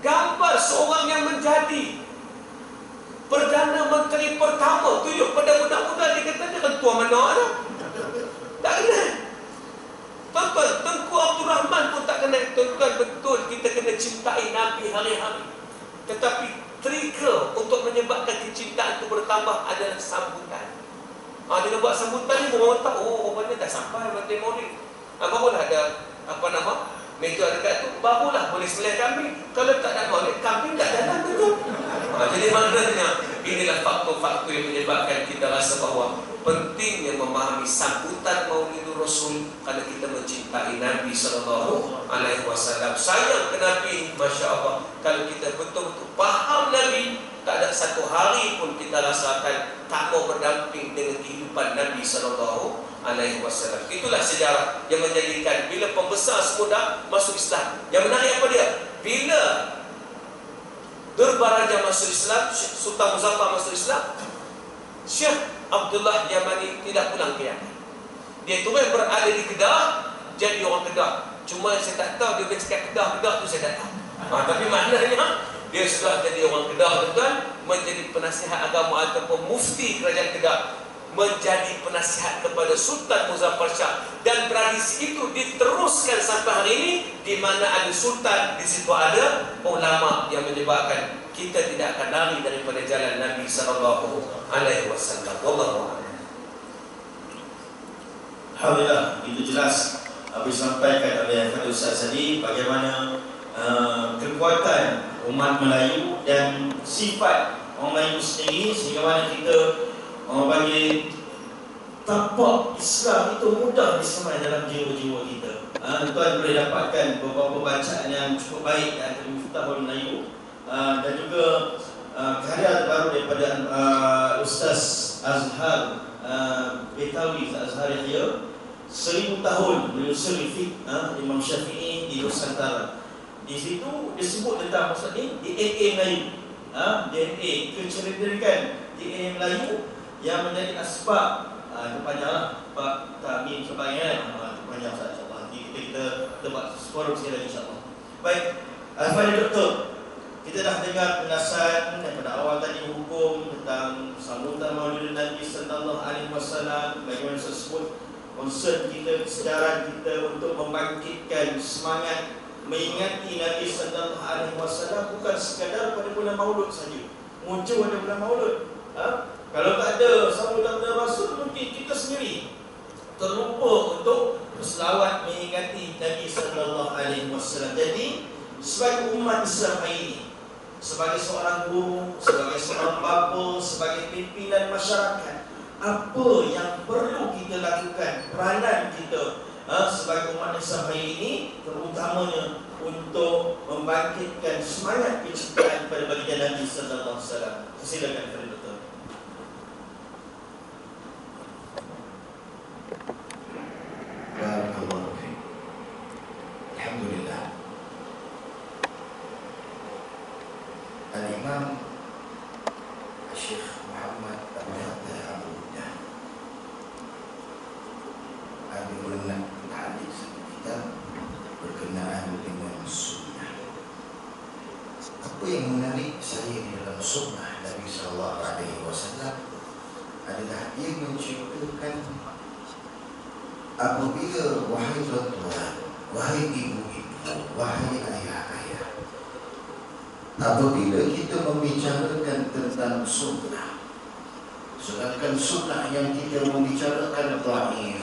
Gambar seorang yang menjadi Perdana Menteri pertama, tunjuk pada budak-budak. Dia kata dia ketua mana dah? Tak kenal. Tuan-tuan, Tengku Abdul Rahman pun tak kenal. Tuan-tuan, betul kita kena cintai Nabi hari-hari. Tetapi trigger untuk menyebabkan kecintaan itu bertambah adalah sambutan. Dia buat sambutan ni, orang tahu, oh rupanya dah sampai Menteri Maulid. Barulah ada apa nama, meja dekat tu, barulah boleh sembelih kambing. Kalau tak ada maulid, kambing tak jalan betul. Jadi maknanya inilah faktor-faktor yang menyebabkan kita rasa bahawa pentingnya memahami sambutan Maulidur Rasul kerana kita mencintai Nabi SAW. Sayang ke Nabi, Masya Allah. Kalau kita betul-betul faham Nabi, tak ada satu hari pun kita rasakan tak mau berdamping dengan kehidupan Nabi SAW. Itulah sejarah yang menjadikan bila pembesar semudah masuk Islam. Yang menarik apa dia? Bila Durba Raja masuk Islam, Sultan Muzaffar masuk Islam, Syekh Abdullah Yamani tidak pulang ke Yaman. Dia terus berada di Kedah, jadi orang Kedah. Cuma saya tak tahu dia boleh cakap Kedah tu saya tak tahu. Tapi maknanya dia sudah jadi orang Kedah, tuan-tuan, menjadi penasihat agama ataupun mufti kerajaan Kedah, menjadi penasihat kepada Sultan Muzaffar Shah, dan tradisi itu diteruskan sampai hari ini, di mana ada sultan, di situ ada ulama yang menyebabkan kita tidak akan lari daripada jalan Nabi sallallahu alaihi wasallam. Wallahu a'lam. Alhamdulillah, itu jelas habis sampaikan oleh Fadil Ustaz tadi bagaimana kekuatan umat Melayu dan sifat orang Melayu sendiri, sehingga mana kita orang panggil tapak Islam itu mudah disemai dalam jiwa-jiwa kita. Tuan boleh dapatkan beberapa bacaan yang cukup baik dari Miftahul Melayu, dan juga karya terbaru daripada Ustaz Azhar Betawi, Azhar Yahya, 1000 tahun menyusuri fiqh Imam Syafi'i di Nusantara. Di situ disebut tentang maksud ni DNA Melayu, DNA kecerdikan DNA Melayu yang menjadi asbab. Itu panjanglah bab ta'min sebagainya, itu panjang insya-Allah. Nanti kita buat forum sekali lagi insya-Allah. Baik, Al-Fadhil Doktor, kita dah dengar penjelasan daripada awal tadi hukum tentang sambutan Maulid Nabi sallallahu alaihi wasallam, bagaimana tersebut konsep kita, kesedaran kita untuk membangkitkan semangat mengingati Nabi sallallahu alaihi wasallam bukan sekadar pada bulan Maulud saja. Muncul pada bulan Maulud. Kalau tak ada sambutan Rasul, mungkin kita sendiri terlupa untuk berselawat mengingati Nabi sallallahu alaihi wasallam. Jadi sebagai umat Islam hari ini, sebagai seorang guru, sebagai seorang bapa, sebagai pimpinan masyarakat, apa yang perlu kita lakukan, peranan kita sebagai umat Islam hari ini, terutamanya untuk membangkitkan semangat kecintaan pada baginda Nabi sallallahu alaihi wasallam. Silakan Fadil Doktor. Barakallahu fiik. Alhamdulillah. Al-Imam Syekh Muhammad Abdul Fattah Al-Buddha Amirul Hadis kita berkenaan dengan sunnah. Apa yang menarik saya di dalam sunnah Nabi sallallahu alaihi wasallam adalah dia menciptakan apabila wahai tuan-tuan, wahai ibu-ibu, wahai ayah-ayah, apabila kita membicarakan tentang sunnah, sedangkan sunnah yang kita membicarakan dhaif,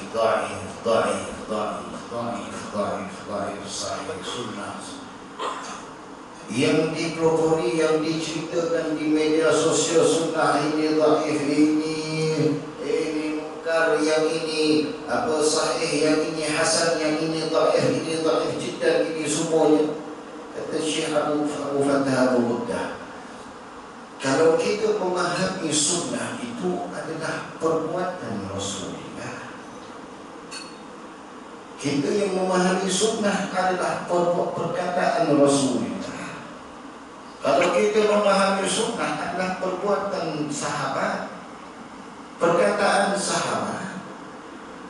sahih sunnah yang dipelopori, yang diceritakan di media sosial, sunnah ini dhaif, ini mungkar, yang ini apa sahih, yang ini hasan, yang ini dhaif jiddan, ini semuanya. Kata Syekh Abu Fattah Abu Ghuddah, kalau kita memahami sunnah itu adalah perbuatan Rasulullah, kita yang memahami sunnah adalah perkataan Rasulullah. Kalau kita memahami sunnah adalah perbuatan sahabat, perkataan sahabat.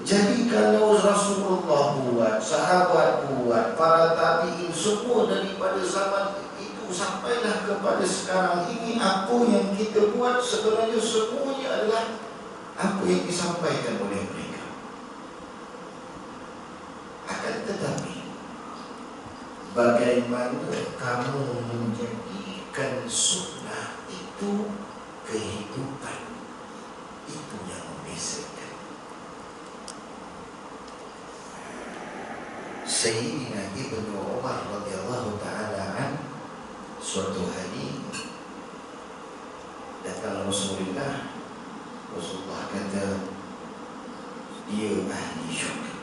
Jadi kalau Rasulullah buat, sahabat buat, para tabi'in semua daripada zaman itu sampailah kepada sekarang ini, apa yang kita buat sebenarnya semuanya adalah apa yang disampaikan oleh mereka. Akan tetapi, bagaimana kamu menjadikan sunnah itu kehidupan, itu yang membezakan. Sayyidina Ibnu Umar radhiyallahu ta'ala an, suatu hari datang Rasulullah kata dia ahli syurga.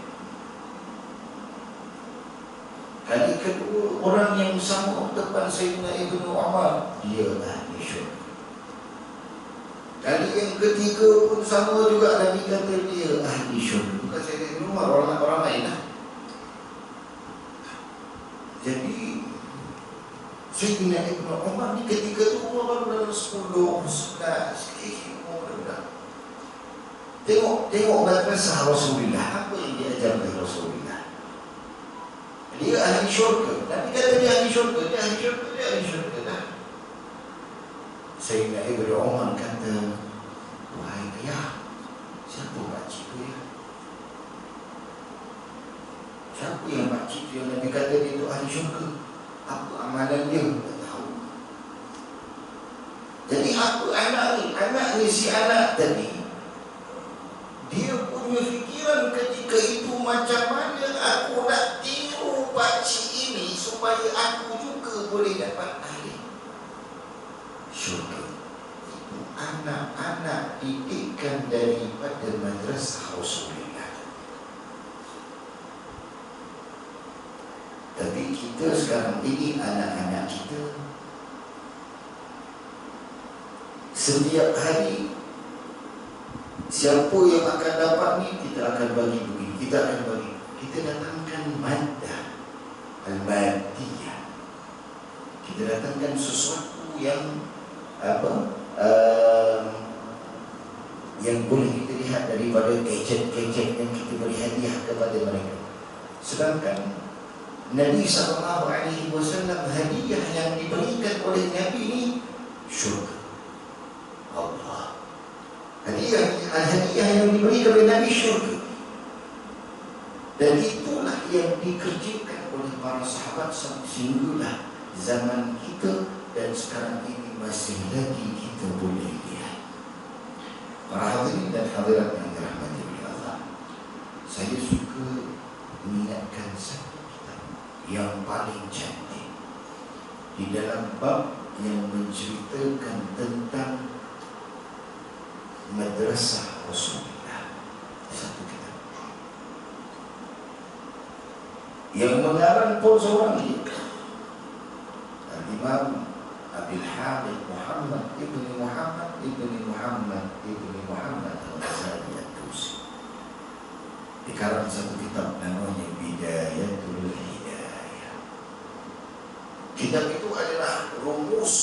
Kali kedua orang yang sama depan Sayyidina Ibnu Umar, dia ahli syurga. Kali yang ketiga pun sama juga, Nabi kata dia ahli syurga. Bukan Sayyidina Ibnu Umar, orang lain lah. Jadi Sayyidina Ibnu Umar ni ketika tu umur baru dalam 10, 11, umur dah. Tengok madrasah Rasulullah, apa yang diajar oleh Rasulullah. Dia ahli syurga. Nabi kata dia ahli syurga, dia ahli syurga dah. Sayyidina Ibnu Umar kata, wahai ayah, siapa makcik tu ya? Siapa yang makcik tu yang Nabi kata dia tu ahli syurga? Apa amalan dia? Tak tahu. Jadi apa anak ni si anak tadi, dia punya fikiran ketika itu macam mana aku nak tiru pakcik ini supaya aku juga boleh dapat ahli syurga. Itu anak-anak didikan daripada madrasah Rasulullah. Tapi kita sekarang ini, anak-anak kita setiap hari, siapa yang akan dapat ni, kita akan bagi begini, kita akan bagi. Kita datangkan maddah al-madiyah. Kita datangkan sesuatu yang yang boleh kita lihat daripada gadget-gadget yang kita beri hadiah kepada mereka. Sedangkan Nabi SAW, hadiah yang diberikan oleh Nabi ini syurga Allah. Hadiah yang diberikan oleh Nabi syurga. Dan itulah yang dikerjakan oleh para sahabat sehinggalah zaman kita dan sekarang ini masih lagi kita boleh lihat. Para hadirin dan hadirat yang dirahmati oleh Allah, saya suka mengingatkan satu kitab yang paling cantik di dalam bab yang menceritakan tentang madrasah Rasulullah. Satu kitab yang mengarang pun seorang dia, Imam Abil Hamid Muhammad ibni Muhammad Al-Ghazali At-Tusi. Dikarang satu kitab namanya Bidayatul Hidayah. Kitab itu adalah rumus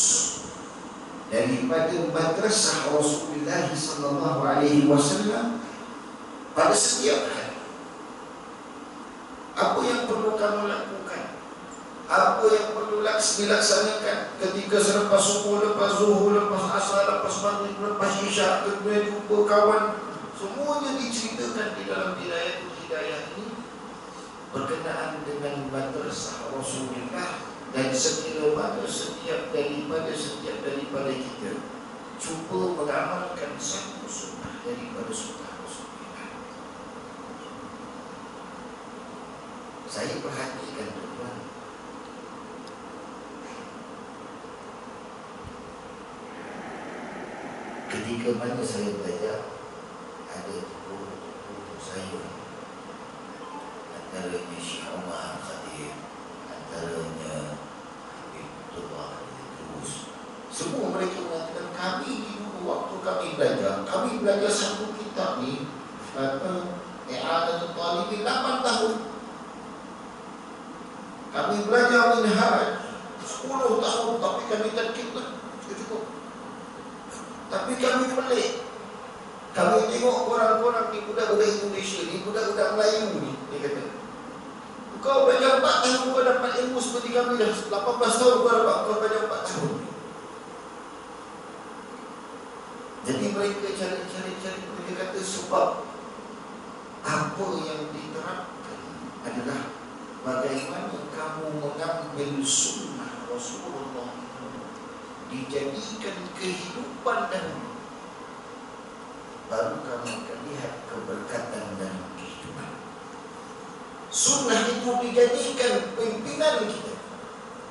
daripada madrasah Rasulullah sallallahu alaihi wasallam pada setiap hari. Apa yang perlu kamu lakukan? Apa yang perlu dilaksanakan ketika selepas subuh, lepas zuhur, lepas asar, lepas maghrib, lepas isyak, kedua jumpa kawan, semuanya diceritakan di dalam hidayah ini berkenaan dengan madrasah Rasulullah. Dan sekira mana setiap daripada kita cuba mengamalkan satu sunnah daripada sunnah Rasulullah. Saya perhatikan tuan, ketika mana saya belajar, ada guru saya, antaranya Syekh Umar Khadir, antaranya Abdullah Terus. Semua mereka mengatakan kami dulu waktu kami belajar satu kitab ni, I'adatul Talibin 8 tahun. Kami belajar Minhaj 10 tahun, tapi kami terkita cukup. Tapi kami pelik. Kami tengok orang-orang ni, budak-budak Indonesia ni, budak-budak Melayu ni, dia kata, kau belajar 4 tahun kau dapat ilmu seperti kami dah 18 tahun kau belajar 4 tahun. Jadi mereka cari, mereka kata sebab apa yang diterapkan adalah bagaimana kamu mengambil sunnah Rasulullah dijadikan kehidupan dahulu, baru kamu akan lihat keberkatan dalam kehidupan. Sunnah itu dijadikan pimpinan kita,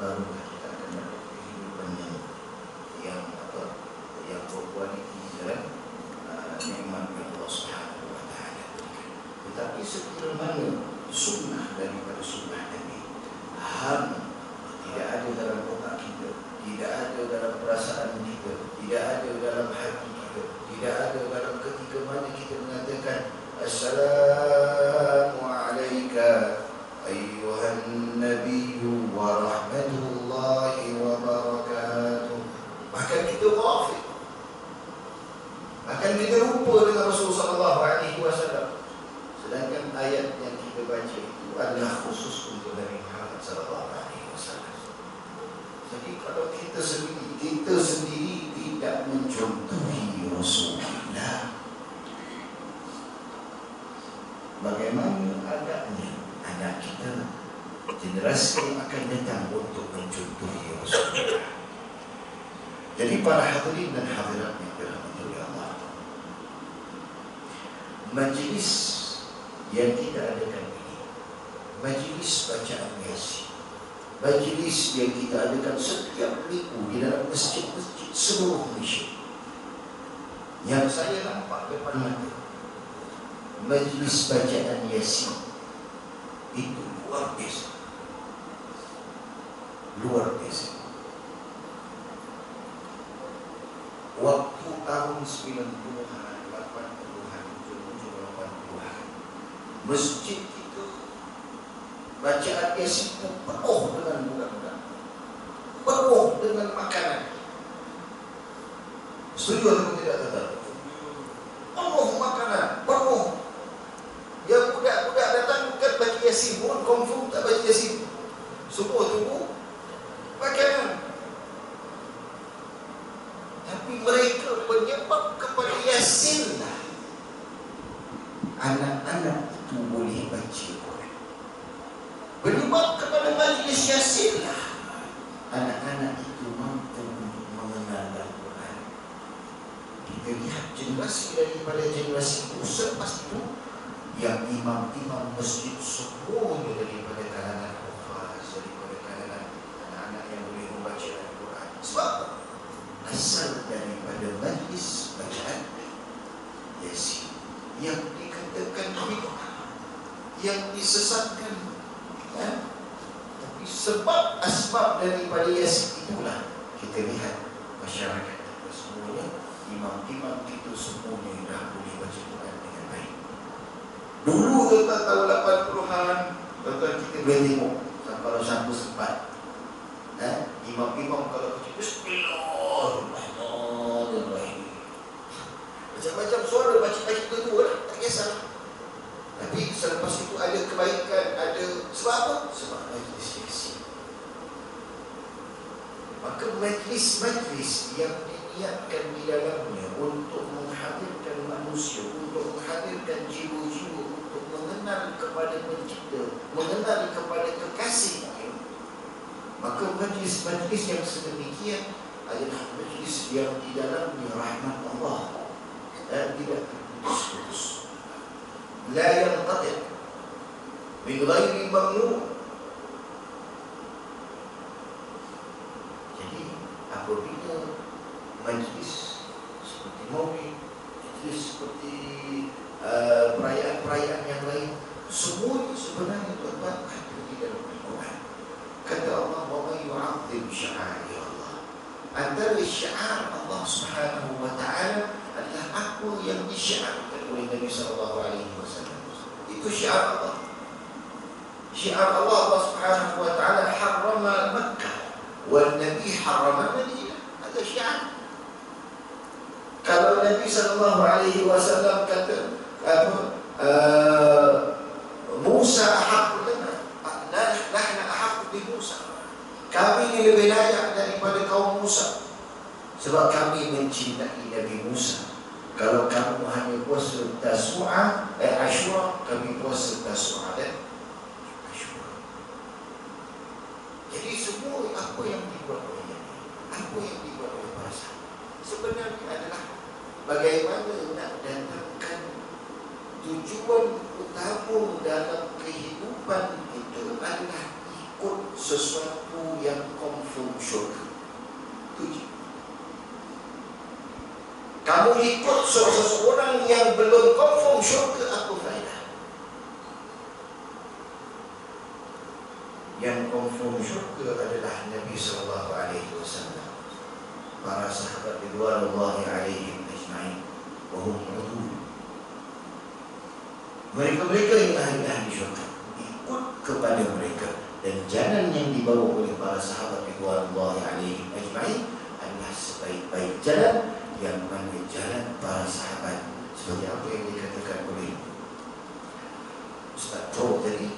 baru kita akan dapat kehidupan yang berkualiti dan nikmat yang Allah Subhanahu wa taala berikan. Tetapi sekira mana sunnah daripada sunnah Nabi tidak ada dalam otak kita, tidak ada dalam perasaan kita, tidak ada dalam hati kita, tidak ada dalam ketika mana kita mengatakan Assalamu alayka ayyuhan nabiyyu wa rahmatullahi wa barakatuh. Bahkan kita ghafil, bahkan kita lupa dengan Rasulullah SAW. Sedangkan ayat yang kita baca itu adalah khusus untuk Nabi Muhammad SAW. Jadi kalau kita sendiri tidak mencontohi Rasulullah, bagaimana agaknya anak kita, generasi yang akan datang untuk mencontohi Rasulullah. Jadi para hadirin dan hadirat yang dirahmati oleh Allah, majlis yang kita adakan ini, majlis bacaan Yasin, majlis yang kita adakan setiap minggu di dalam masjid-masjid seluruh Malaysia, yang saya nampak depan mata, majlis bacaan Yasin itu luar biasa. Luar biasa. Waktu tahun 90-an, 80-an, 70-an, masjid itu bacaan Yasin itu penuh dengan budak-budak, penuh dengan makanan. Setuju atau tidak tetap? Penuh makanan, penuh. Yang budak-budak datang bukan baca Yasin pun, confirm tak baca Yasin. Semua tunggu makanan. Tapi mereka penyebab kepada Yasin lah, anak-anak itu boleh baca Quran. Penyebab kepada majlis Yasin lah, anak-anak itu mampu mengenal Al-Quran. Kita lihat generasi daripada generasi itu selepas itu, yang imam-imam masjid semuanya daripada kalangan hafaz, daripada kalangan anak-anak yang boleh membaca Al-Quran. Sebab asal daripada majlis bacaan Yasin yang dikatakan bid'ah, yang disesatkan, tapi sebab asbab daripada Yasin itulah kita lihat masyarakat kita semuanya, imam-imam itu semuanya dah boleh baca Quran dengan baik. Dulu tuan-tuan tahun 80-an, tuan-tuan kita boleh tengok kalau satu sempat, imam-imam kalau baca Bismillahirrahmanirrahim, macam-macam suara baca kita tu lah, tak kisah. Tapi selepas itu ada kebaikan, ada sebab apa? Sebab majlis Yasin. Maka majlis-majlis yang diniatkan di dalamnya untuk menghadirkan manusia, untuk menghadirkan jiwa-jiwa, untuk mengenal kepada pencipta, mengenal kepada kekasihnya, maka majlis-majlis yang sedemikian adalah majlis yang di dalamnya rahmat Allah dan tidak terputus-putus. La yanqati' min ghairi mamnu'. Jadi apabila majlis seperti maulid, majlis seperti perayaan-perayaan yang lain, semuanya sebenarnya terdapat di dalam Al-Quran. Kata Allah, wa man yu'azzim sya'air Allah. Antara syiar Allah Subhanahu wa taala adalah apa yang disyiarkan oleh Nabi sallallahu alaihi wasallam. Itu syiar Allah. Syiar Allah Subhanahu wa taala harrama Makkah wal Nabi harrama Madinah. Ada syiar. Kalau Nabi sallallahu alaihi wasallam kata Musa ahaq lana, nahnu ahaq bi Musa. Kami ini lebih layak daripada kaum Musa sebab kami mencintai Nabi Musa. Kalau kamu hanya puasa Tasu'a, Ashura, kami puasa Tasu'a dan Ashura. Jadi semua apa yang dibuat oleh Nabi, apa yang dibuat oleh para sahabat, sebenarnya adalah bagaimana nak datangkan tujuan utama dalam kehidupan itu adalah ikut sesuatu yang confirm syurga. Tujuan. Kamu ikut seseorang yang belum confirm syurga, apa faedah? Yang confirm syurga adalah Nabi sallallahu alaihi wasallam, para sahabat ridwanullahi alaihim ajma'in, wa hum udul. Mereka-mereka yang ahli-ahli syurga, ikut kepada mereka, dan jalan yang dibawa oleh para sahabat ridwanullahi alaihim ajma'in adalah sebaik-baik jalan, yang mana jalan para sahabat, seperti apa yang dikatakan oleh Ustaz Pro tadi,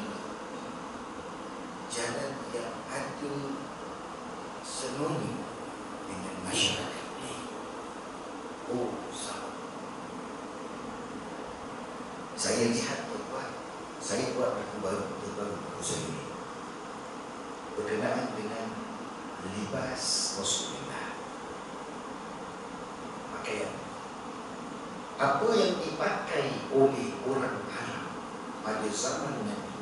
jalan yang ada senonim dengan masyarakat ini. Oh, sahabat, saya lihat tuan-tuan, saya buat buku baru saya ini berkenaan dengan libas Rasulullah. Pakaian apa yang dipakai oleh orang Arab pada zaman Nabi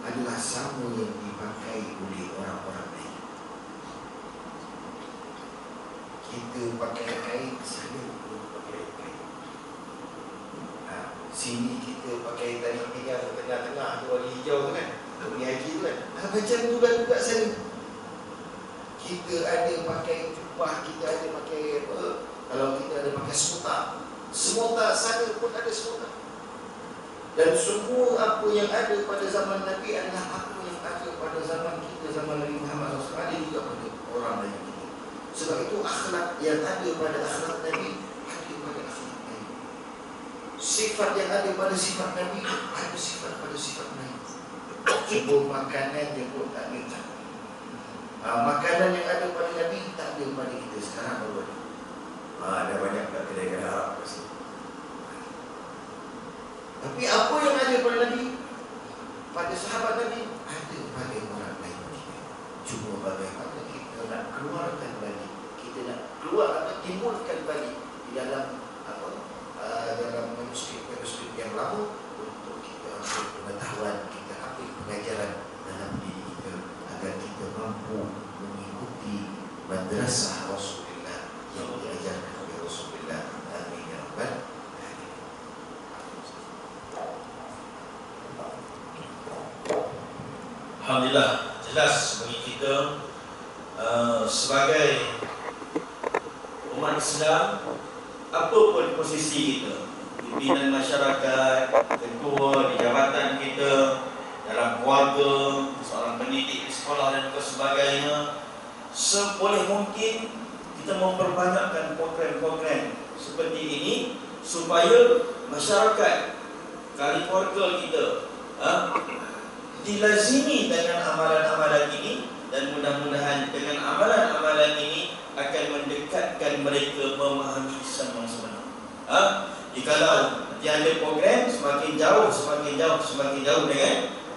adalah sama yang dipakai oleh orang-orang lain. Kita pakai kain, sana pun pakai kain. Sini kita pakai tali pinggang tengah-tengah tu warna hijau tu kan, warna haji tu kan, macam tu lah juga sana. Kita ada pakai jubah, kita ada pakai apa, kalau kita ada pakai semuta sana pun ada semuta. Dan semua apa yang ada pada zaman Nabi adalah apa yang ada pada zaman kita, zaman Nabi Muhammad SAW, ada juga pada orang lain kita. Sebab itu akhlak yang ada pada akhlak Nabi ada pada akhlak Nabi. Sifat yang ada pada sifat Nabi ada sifat pada sifat Nabi. Sebab makanan dia pun tak ada. Makanan yang ada pada Nabi tak ada pada kita sekarang baru ada. Ada banyak kat kedai-kedai Arab kat sini. Tapi apa yang ada pada Nabi, pada sahabat Nabi, ada pada orang lain juga. Cuma bagaimana kita nak keluarkan balik, kita nak keluar atau timbulkan balik di dalam apa, dalam manuskrip yang lama, untuk kita ambil pengetahuan, kita ambil pengajaran dalam diri kita, agar kita mampu mengikuti madrasah Rasulullah yang diajarkan oleh Rasulullah. Amin ya rabbal alamin. Alhamdulillah, jelas bagi kita sebagai umat Islam, apapun posisi kita, pimpinan masyarakat, ketua di jabatan kita, dalam keluarga, seorang pendidik di sekolah dan sebagainya, seboleh mungkin kita memperbanyakkan program-program seperti ini supaya masyarakat, kali keluarga kita dilazimi dengan amalan-amalan ini, dan mudah-mudahan dengan amalan-amalan ini akan mendekatkan mereka memahami Islam yang sebenar. Jikalau nanti ada program semakin jauh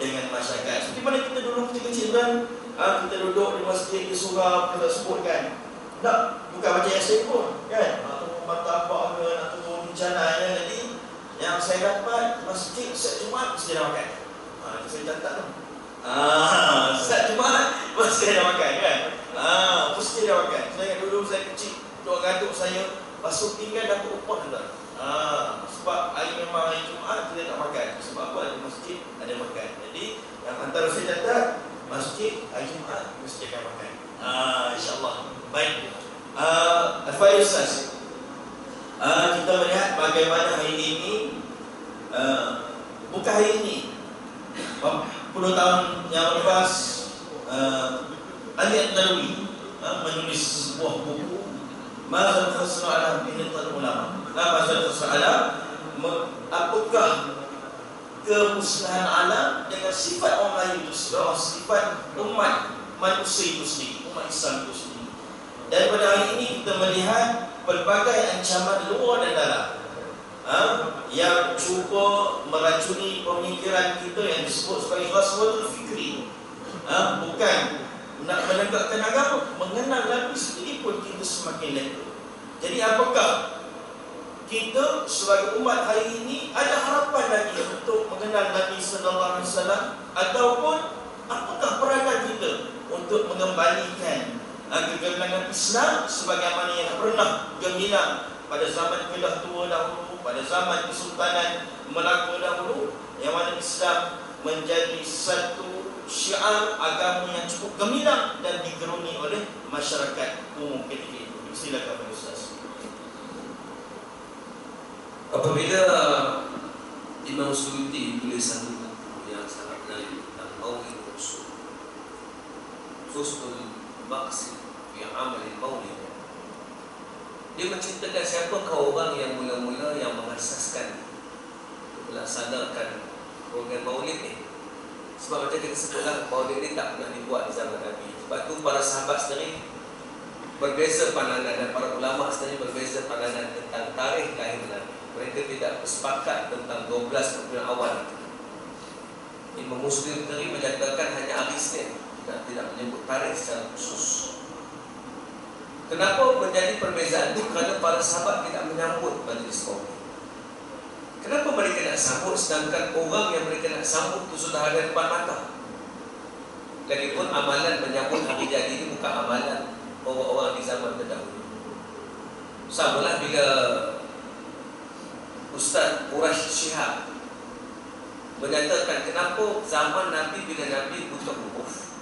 dengan masyarakat. Seperti mana kita dulu kecil-kecil kan, kita duduk di masjid di surau, kita sebutkan. Tak, bukan macam yang saya pun kan, atau martabak ke, atau bencana yang tadi yang saya dapat masjid setiap Jumaat mesti dah makan. Itu saya catat tu. Setiap Jumaat mesti dah makan kan. Mesti dah makan. Saya ingat dulu saya kecil, dua gaduk saya basuh pinggan dapat upah tak. Sebab hari memang hari Jumaat kita tak makan. Sebab apa? Ada masjid, ada makan. Jadi yang antara saya catat, masjid hari Jumaat mesti akan makan. InsyaAllah. Baik. Al-Fahid Ustaz, kita melihat bagaimana hari ini, bukan hari ini, 40 tahun yang lepas, Ali Ad-Darwi menulis sebuah buku Mazal Khasra'ala Binatal Ulama. Mazal Khasra'ala, apakah kemusnahan alam dengan sifat orang lain itu sendiri, sifat umat manusia itu sendiri, umat Islam itu sendiri. Dan pada hari ini kita melihat pelbagai ancaman luar dan dalam yang cuba meracuni pemikiran kita yang disebut sebagai ghaswatul fikri. Bukan nak menegakkan agama, mengenal Nabi sendiri pun kita semakin leka. Jadi apakah kita sebagai umat hari ini ada harapan lagi untuk mengenal Nabi sallallahu alaihi wasallam, ataupun apakah peranan kita untuk mengembalikan kegemilangan Islam sebagaimana yang pernah gemilang pada zaman Kedah Tua dahulu, pada zaman Kesultanan Melaka dahulu, yang mana Islam menjadi satu syiar agama yang cukup gemilang dan digeruni oleh masyarakat umum ketika itu. Silakan Ustaz. Apabila Imam Suyuti tulis satu buku yang sangat menarik tentang Maulid Rasul, Husnul Maqsid fi Amal Maulid, dia menceritakan siapakah orang yang mula-mula yang mengasaskan melaksanakan program Maulid ni. Sebab macam kita sebutlah, Maulid ni tak pernah dibuat di zaman Nabi. Sebab tu para sahabat sendiri berbeza pandangan, dan para ulama sendiri berbeza pandangan tentang tarikh lahir Nabi. Mereka tidak bersepakat tentang 12 bulan awal. Imam Muslim sendiri menyatakan hanya hari Isnin dan tidak menyebut tarikh secara khusus. Kenapa menjadi perbezaan itu? Kerana para sahabat tidak menyambut majlis Maulid. Kenapa mereka nak sambut sedangkan orang yang mereka nak sambut itu sudah ada depan mata? Lagipun amalan menyambut hari jadi ini bukan amalan orang-orang di zaman terdahulu. Samalah bila Ustaz Quraisy Shihab menyatakan kenapa zaman Nabi bila Nabi buta huruf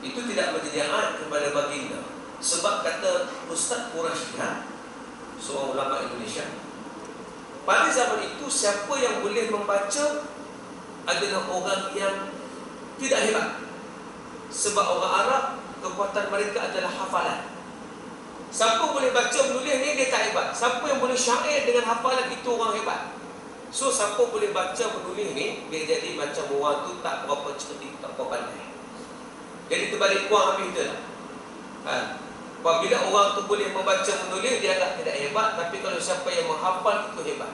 itu tidak menjadi ayat kepada baginda. Sebab kata Ustaz Quraisy Shihab, seorang ulama Indonesia, pada zaman itu siapa yang boleh membaca adalah orang yang tidak hebat. Sebab orang Arab kekuatan mereka adalah hafalan. Siapa boleh baca menulis ni dia tak hebat. Siapa yang boleh syair dengan hafalan itu orang hebat. So siapa boleh baca menulis ni dia jadi macam orang tu tak berapa cerdik, tak berapa pandai. Jadi terbalik kurang habis tu lah. Apabila orang tu boleh membaca menulis dia agak tidak hebat, tapi kalau siapa yang menghafal itu hebat.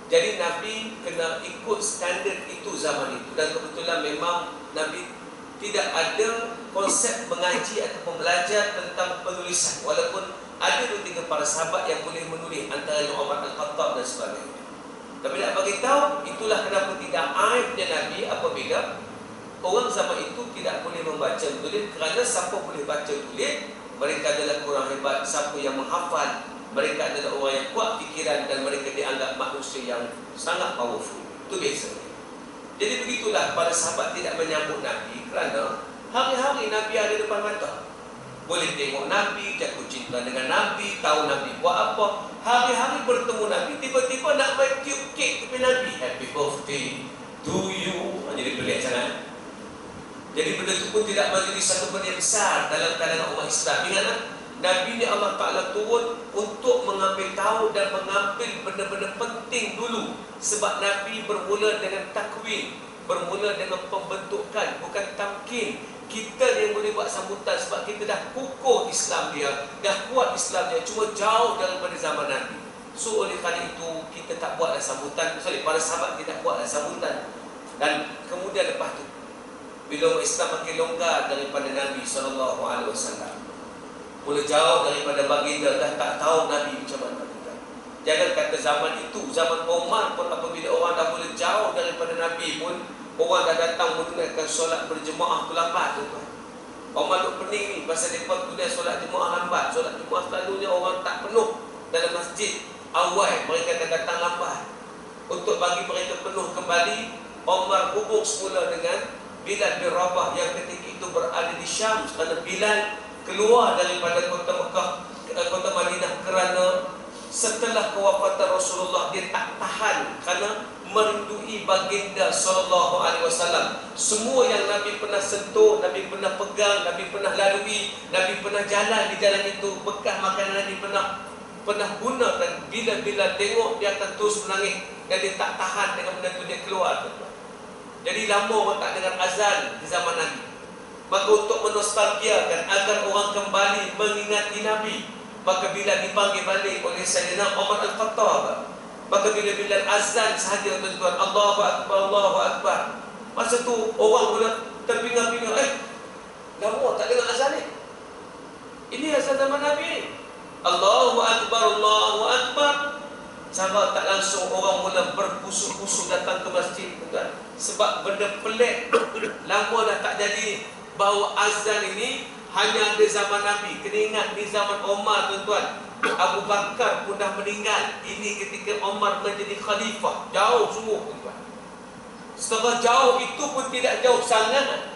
Jadi Nabi kena ikut standard itu zaman itu. Dan kebetulan memang Nabi tidak ada konsep mengaji ataupun belajar tentang penulisan, walaupun ada 2-3 para sahabat yang boleh menulis, antara Umar Al-Khattab dan sebagainya. Tapi nak bagi tahu itulah kenapa tidak aibnya Nabi apabila orang zaman itu tidak boleh membaca menulis, kerana siapa boleh baca tulis mereka adalah kurang hebat. Siapa yang menghafal mereka adalah orang yang kuat fikiran dan mereka dianggap manusia yang sangat powerful. Itu biasa. Jadi begitulah para sahabat tidak menyambut Nabi kerana hari-hari Nabi ada depan mata. Boleh tengok Nabi, jatuh cinta dengan Nabi, tahu Nabi buat apa. Hari-hari bertemu Nabi, tiba-tiba nak main tiup kek kepada Nabi. Happy birthday to you. Jadi pelik sangat. Jadi benda itu pun tidak menjadi satu benda yang besar dalam kalangan umat Islam. Ingatlah, Nabi ni Allah Ta'ala turun untuk mengambil tahu dan mengambil benda-benda penting dulu. Sebab Nabi bermula dengan takwin, bermula dengan pembentukan, bukan tamkin. Kita yang boleh buat sambutan sebab kita dah kukuh Islam dia, dah kuat Islam dia, cuma jauh daripada zaman Nabi. So oleh kerana itu kita tak buatlah sambutan. Para sahabat tidak buatlah sambutan. Dan kemudian lepas tu, bila Islam makin longgar daripada Nabi SAW, mula jauh daripada baginda, dah tak tahu Nabi macam mana. Jangan kata zaman itu, zaman Umar pun apabila orang dah mula jauh daripada Nabi pun, orang dah datang menunaikan solat berjemaah tu lambat tu. Umar duk pening ni pasal mereka tunai solat jemaah lambat. Solat jemaah selalunya orang tak penuh dalam masjid awal, mereka akan datang lambat. Untuk bagi mereka penuh kembali, Umar hubung semula dengan Bilal bin Rabah yang ketika itu berada di Syam, kerana Bilal keluar daripada kota Mekah, kota Madinah, kerana setelah kewafatan Rasulullah dia tak tahan kerana merindui baginda sallallahu alaihi wasallam. Semua yang Nabi pernah sentuh, Nabi pernah pegang, Nabi pernah lalui, Nabi pernah jalan di jalan itu, bekas makanan Nabi pernah guna, dan bila tengok dia akan terus menangis dan dia tak tahan dengan benda itu, dia keluar. Jadi lama orang tak dengar azan di zaman Nabi. Maka untuk menostalgiakan agar orang kembali mengingati Nabi, maka bila dipanggil balik oleh Sayyidina Umar Al-Khattab, maka bila azan sahaja tuan-tuan, Allahu Akbar, Allahu Akbar, masa tu orang mula terpinga-pinga, lama tak dengar azan ni. Ini azan zaman Nabi ni. Allahu Akbar, Allahu Akbar. Sama tak langsung orang mula berpusu-pusu datang ke masjid, tuan. Sebab benda pelik lama dah tak jadi, bahawa azan ini hanya ada zaman Nabi. Kena ingat di zaman Umar, tuan-tuan, Abu Bakar pun dah meninggal. Ini ketika Umar menjadi khalifah. Jauh sungguh, tuan-tuan. Setelah jauh itu pun tidak jauh sangat,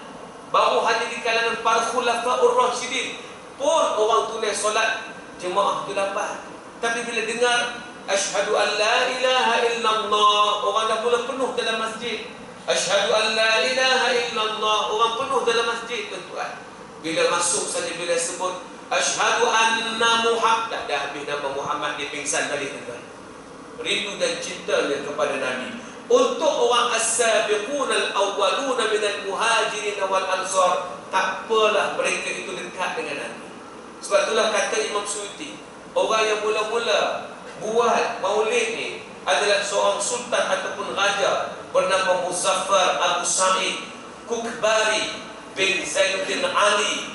baru hanya di kalangan para khulafaur rasyidin pun orang tunai solat jemaah tu lambat. Tapi bila dengar asyhadu an la ilaha illallah, orang dah mula penuh dalam masjid. Asyhadu an la ilaha illallah, orang penuh dalam masjid, tuan-tuan. Bila masuk saja, bila sebut asyhadu anna Muhammad, dah habis nama Muhammad, dia pingsan balik, tuan-tuan. Rindu dan cintanya kepada Nabi. Untuk orang as-sabiqun al-awwaluna minal muhajirin wal ansar, tak apalah mereka itu dekat dengan Nabi. Sebab itulah kata Imam Suyuti, orang yang mula-mula buat maulid ni adalah seorang sultan ataupun raja bernama Muzaffar Abu Sa'id Kukbari bin Zainuddin Ali.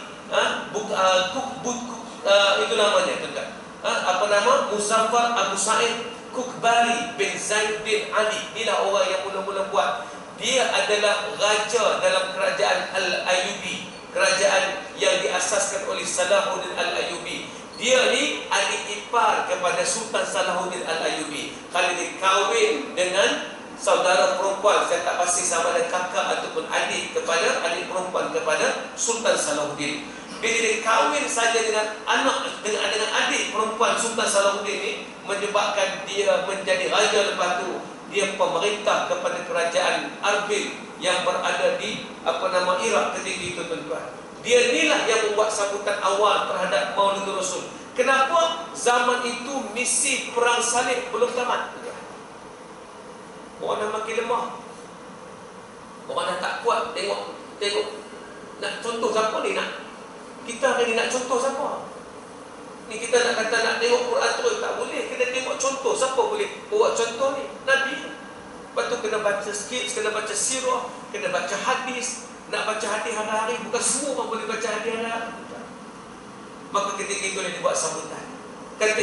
Itu namanya, tuan-tuan. Apa nama? Muzaffar Abu Sa'id Kukbari bin Zainuddin Ali. Inilah orang yang mula-mula buat. Dia adalah raja dalam kerajaan Al-Ayyubi, kerajaan yang diasaskan oleh Salahuddin Al-Ayyubi. Dia ni adik ipar kepada Sultan Salahuddin Al-Ayyubi. Kalau dia kahwin dengan saudara perempuan, saya tak pasti sama ada kakak ataupun adik perempuan kepada Sultan Salahuddin. Bila dia kahwin saja dengan adik perempuan Sultan Salahuddin ini, menyebabkan dia menjadi raja. Lepas tu dia pemerintah kepada kerajaan Arbil yang berada di Iraq ketika itu, tuan-tuan. Dia inilah yang membuat sambutan awal terhadap Maulid Rasul. Kenapa? Zaman itu misi perang salib belum tamat. Orang dah makin lemah, orang dah tak kuat. Tengok nak contoh siapa ni nak? Kita hari ni nak contoh siapa? Ni kita nak kata nak tengok Quran terus, tak boleh. Kena tengok contoh. Siapa boleh buat contoh ni? Nabi. Lepas tu kena baca sikit, kena baca sirah, kena baca hadis. Nak baca hadis hari-hari, bukan semua orang boleh baca hadis hari-hari. Maka ketika itu dia buat sambutan. Kata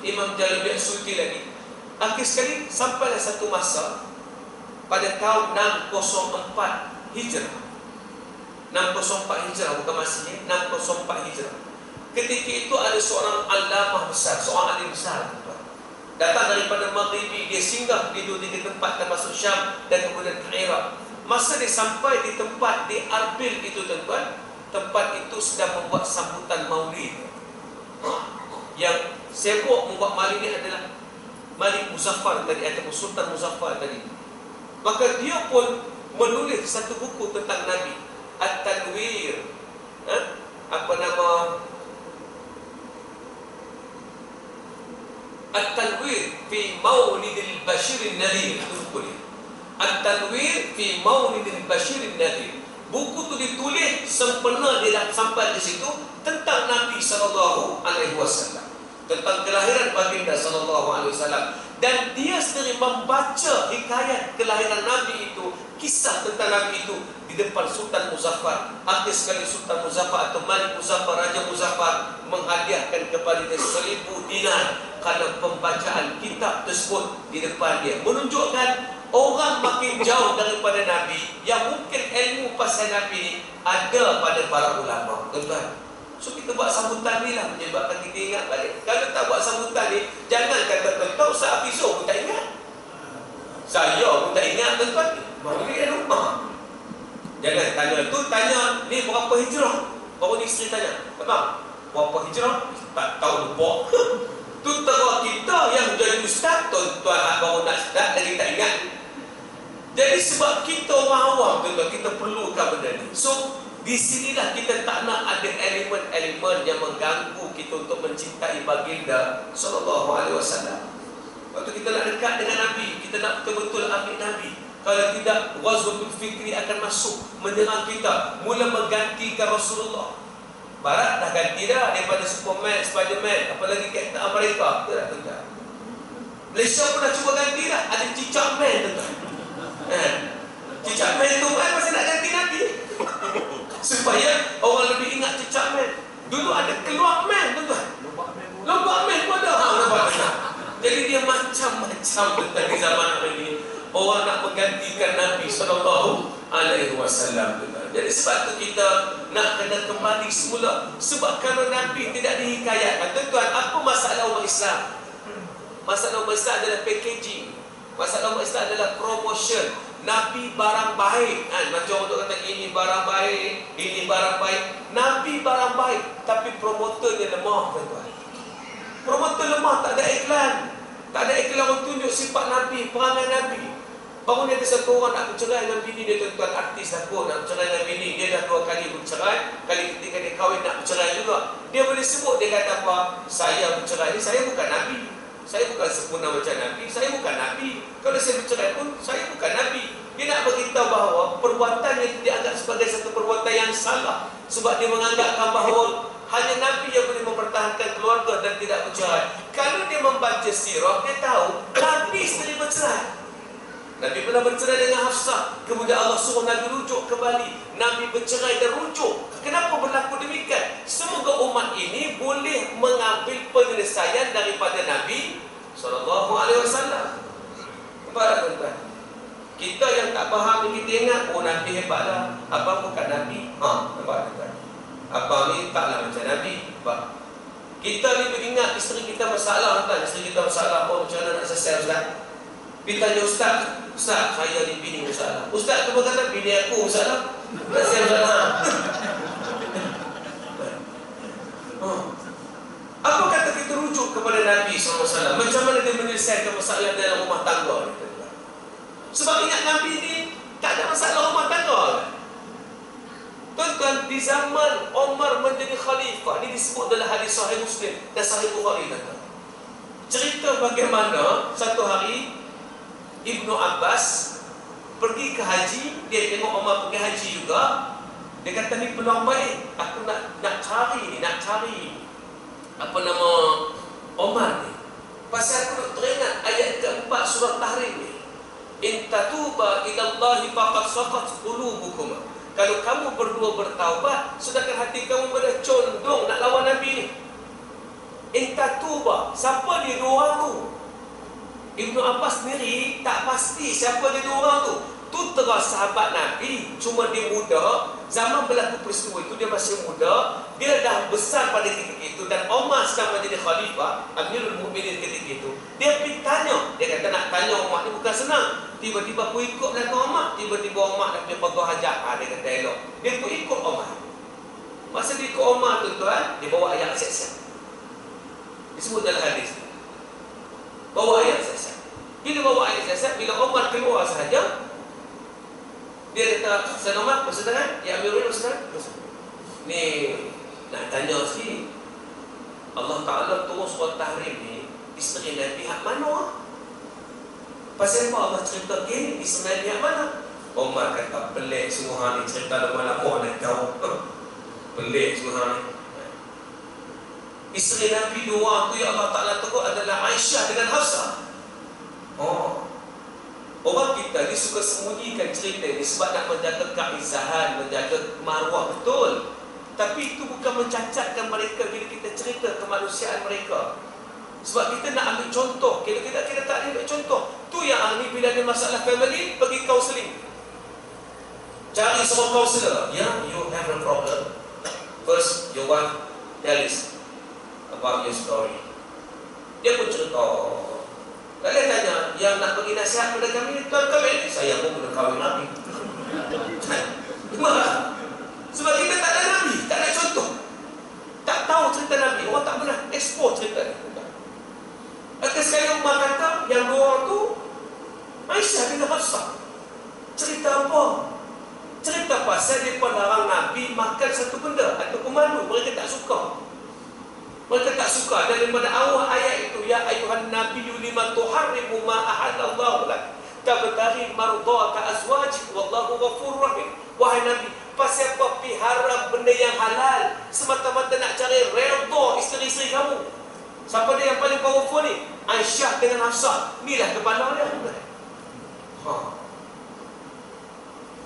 Imam Jalaluddin Suyuti lagi, akhir sekali sampailah satu masa pada tahun 604 Hijrah. 604 Hijrah, bukan Masih, 604 Hijrah. Ketika itu ada seorang alamah besar, seorang alim besar, datang daripada Maghribi. Dia singgah di 2-3 tempat, termasuk Syam dan kemudian ke Iraq. Masa dia sampai di tempat di Arbil itu, tuan-tuan, tempat itu sedang membuat sambutan maulid. Yang sibuk membuat maulid ini adalah Malik Muzaffar tadi, ataupun Sultan Muzaffar tadi. Maka dia pun menulis satu buku tentang Nabi, At-Tanwir. At-Tanwir fi Maulidil Bashirin Nadhir. Itu buku dia. At-Tanwir fi Maulidil Bashirin Nadhir. Buku tu ditulis sempena dia sampai di situ tentang Nabi SAW, tentang kelahiran baginda SAW. Dan dia sendiri membaca hikayat kelahiran Nabi itu, kisah tentang Nabi itu di depan Sultan Muzaffar. Akhir sekali Sultan Muzaffar atau Malik Muzaffar, Raja Muzaffar menghadiahkan kepada dia 1000 dinar kerana pembacaan kitab tersebut di depan dia, menunjukkan orang makin jauh daripada Nabi yang mungkin ilmu pasal Nabi ini ada pada para ulama. Tuan-tuan, so kita buat sambutan ni lah menyebabkan kita ingat balik. Kalau tak buat sambutan ni, jangan kata tuan-tuan Ustaz Hafizo pun tak ingat, saya pun tak ingat tuan-tuan. Baru dia rumah. Jangan tanya tu, tanya ni berapa hijrah. Baru ni isteri tanya, abang berapa hijrah? Tak tahu lupa. Tu terang kita yang jadi ustaz, tuan-tuan baru nak start lagi tak ingat. Jadi sebab kita orang awam, tuan-tuan, kita perlukan benda ni. So di sinilah kita tak nak ada elemen-elemen yang mengganggu kita untuk mencintai baginda SAW. Waktu kita nak dekat dengan Nabi, kita nak betul-betul ambil Nabi. Kalau tidak, Ghazwatul Fikri akan masuk menyerang kita, mula menggantikan Rasulullah. Barat dah ganti dah daripada Superman, Spiderman, apalagi Captain America. Betul tak tuan-tuan? Malaysia pun dah cuba ganti dah, ada Cicak Man tuan-tuan. Cicak Man tu kan masih nak ganti Nabi supaya orang lebih ingat Cicak Man. Dulu ada Keluar Man tuan-tuan, Lomba Man pun ada. Jadi dia macam-macam tuan-tuan di zaman ini. Orang nak menggantikan Nabi SAW. Jadi sebab tu kita nak kena kembali semula. Sebab kalau Nabi tidak dihikayatkan, tuan-tuan, apa masalah umat Islam? Masalah umat Islam adalah packaging. Masalah umat Islam adalah promotion. Nabi barang baik kan? Macam orang tu kata ini barang baik, ini barang baik. Nabi barang baik, tapi promoternya lemah tuan-tuan. Promoter lemah, tak ada iklan. Tak ada iklan untuk tunjuk sifat Nabi, perangai Nabi. Baru ni ada satu orang nak bercerai dengan bini dia, tuan-tuan, artis dah pun nak bercerai dengan bini dia, dah 2 kali bercerai. Kali ketiga dia kahwin nak bercerai juga. Dia boleh sebut, dia kata apa? Saya bercerai ni, saya bukan Nabi, saya bukan sempurna macam Nabi, saya bukan Nabi. Kalau saya bercerai pun, saya bukan Nabi. Dia nak beritahu bahawa perbuatan yang dianggap sebagai satu perbuatan yang salah, sebab dia menganggapkan bahawa hanya Nabi yang boleh mempertahankan keluarga dan tidak bercerai. Kalau dia membaca sirah, dia tahu Nabi sendiri bercerai. Nabi pernah bercerai dengan Hafsah, kemudian Allah suruh Nabi rujuk kembali. Nabi bercerai dan rujuk. Kenapa berlaku demikian? Semoga umat ini boleh mengambil penyelesaian daripada Nabi SAW. Kepada tuan-tuan, kita yang tak faham ni, kita ingat, oh Nabi hebatlah, abang bukan Nabi. Nampak tuan-tuan, abang ni taklah macam Nabi. Kita ni beringat isteri kita masalah, tuan. Isteri kita masalah, oh macam mana nak selesai Ustaz? Pergi tanya Ustaz, Ustaz, saya ni bini masalah. Ustaz tu berkata, bini aku masalah. Saya masalah. Apa kata kita rujuk kepada Nabi SAW? Macam mana dia menyelesaikan masalah dalam rumah tangga? Sebab ingat Nabi ni tak ada masalah rumah tangga. Tuan-tuan, di zaman Umar menjadi khalifah, ini disebut dalam hadis Sahih Muslim dan Sahih Bukhari. Cerita bagaimana satu hari Ibnu Abbas pergi ke haji. Dia tengok Umar pergi haji juga. Dia kata ni peluang baik, aku nak cari apa nama Umar ni. Pasal aku nak teringat ayat keempat surah Tahrim ni, in tatuba ilallahi faqad saqat qulubukum. Kalau kamu berdua bertaubat, sedangkan hati kamu pada condong nak lawan Nabi ni. In tatuba, siapa dia dua orang tu? Ibnu Abbas sendiri tak pasti siapa dia dua orang tu. Tu terus sahabat Nabi, cuma dia muda. Zaman berlaku peristiwa itu dia masih muda. Dia dah besar pada ketika itu. Dan Umar sedang menjadi khalifah, Amirul Mukminin ketika itu. Dia pergi tanya. Dia kata nak tanya Umar ni bukan senang. Tiba-tiba aku ikut belakang Umar. Tiba-tiba Umar nak pergi pegang hajat. Dia kata elok. Dia pun ikut Umar. Masa dia ikut Umar tuan-tuan, dia bawa ayat siap-siap. Disebut dalam hadis. Bawa ayat siap-siap. Bila bawa ayat siap-siap, bila Umar keluar sahaja, dia kata, Sayyidina Umar, bersama tangan. Ya Amirul Mukminin, bersama. Ni nak tanya sikit. Allah Ta'ala turun surah Tahrim ni isteri Nabi hak mana? Pasal apa Allah cerita gini, isteri Nabi hak mana? Umar kata, pelik semua ni cerita lama-lama nak tahu. Pelik semua ni. Isteri Nabi dua tu yang Allah Ta'ala tegur adalah Aisyah dengan Hafsah. Orang kita ni suka sembunyikan cerita ni sebab nak menjaga keizahan, menjaga maruah betul. Tapi itu bukan mencacatkan mereka bila kita cerita kemanusiaan mereka. Sebab kita nak ambil contoh. Kita tak ambil contoh. Tu yang ahli bila ada masalah family, pergi counselling. Cari seorang counselor. Yeah, you have a problem. First, your wife tell us about your story. Dia pun cerita. Lalu tanya, yang nak bagi nasihat pada kami, tuan kami, saya pun belum kahwin Nabi. Sebab kita tak ada Nabi, tak ada contoh. Tak tahu cerita Nabi, orang tak pernah explore cerita ni. Akhir sekali Umar kata, yang dua orang tu Aisyah dengan Hafsah. Cerita apa? Cerita pasal mereka larang Nabi makan satu benda atau pemandu. Mereka tak suka. Mereka tak suka. Dan daripada awal ayat itu, ya ayuhan nabiyyu lima tuharrimu ma ahallallahu lak tabtaghi mardata azwajik wallahu ghafurur rahim. Wahai Nabi, pasal apa pi haram benda yang halal semata-mata nak cari redha isteri-isteri kamu? Siapa dia yang paling powerful ni? Aisyah dengan Hafsah. Inilah kepala dia.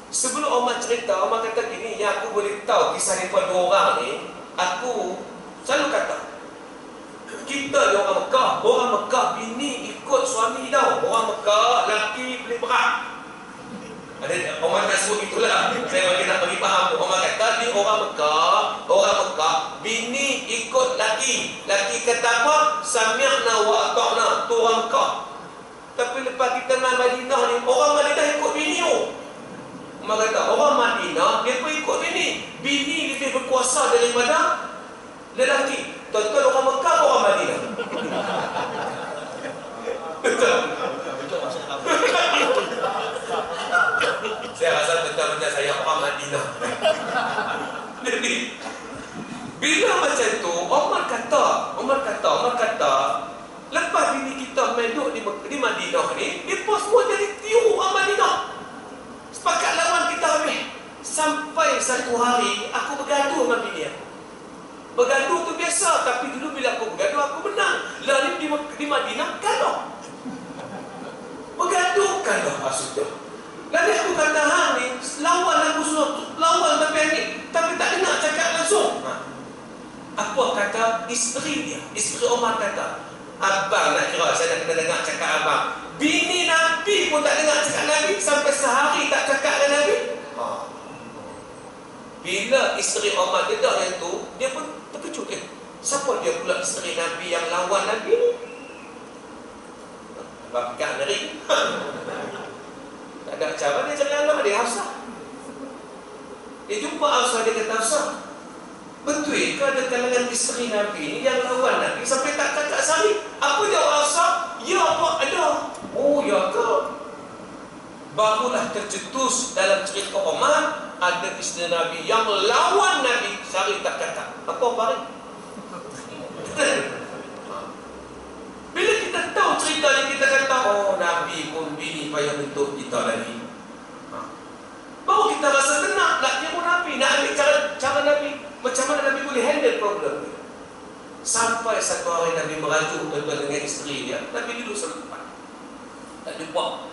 Sebelum Umar cerita, Umar kata gini, yang aku boleh tahu kisah mereka dua orang ni, aku selalu kata, kita ni orang Mekah bini ikut suami dah. Orang Mekah, lelaki beli berat. Ada Umar tak sebut itulah. Saya nak bagi faham. Umar kata ni orang Mekah, bini ikut lelaki. Lelaki kata apa? Sami'na wa ata'na. Tu orang Mekah. Tapi lepas kita nak Madinah ni, orang Madinah ikut bini tu. Umar kata, orang Madinah, dia pun ikut bini. Bini lebih berkuasa daripada lelaki. Tuan-tuan orang Mekah atau orang Madinah? Betul. Saya rasa tuan-tuan macam saya orang Madinah. Jadi, bila macam tu, Umar kata, lepas bini kita duduk di Madinah ni, dia pun semua jadi tiru orang Madinah. Sepakat lawan kita habis. Sampai satu hari aku bergaduh dengan bini aku. Bergaduh tu biasa, tapi dulu bila aku bergaduh aku menang. Lalu di Madinah kalah. Bergaduh kalah maksudnya. Lalu aku kata hang ni lawan aku semua, lawan tapi tak dengar cakap langsung. Apa kata isteri dia? Isteri Umar kata, abang nak kira saya nak kena dengar cakap abang. Bini Nabi pun tak dengar cakap Nabi, sampai sehari tak cakap dengan Nabi. Bila isteri Umar dengar yang tu, dia pun terkejut. Siapa dia pula isteri Nabi yang lawan Nabi ni? Bakar dari tak ada cara dia cari anak dia, Hafsah. Dia jumpa Hafsah, dia kata, Hafsah, betul ke ada kalangan isteri Nabi ni yang lawan Nabi sampai tak cakap sehari? Apa jawab Hafsah? Ya apa ada. Oh ya ke? Barulah tercetus dalam cerita Umar, ada isteri Nabi yang lawan Nabi sehari tak cakap. Apa bari? Bila kita tahu cerita ni, kita kata, oh Nabi pun bini payah untuk kita lagi. Baru kita rasa tenang nak tiru Nabi, nak ambil cara Nabi. Macam mana Nabi boleh handle problem ni? Sampai satu hari Nabi merajuk tuan-tuan dengan isteri dia. Nabi duduk sempat, tak jumpa.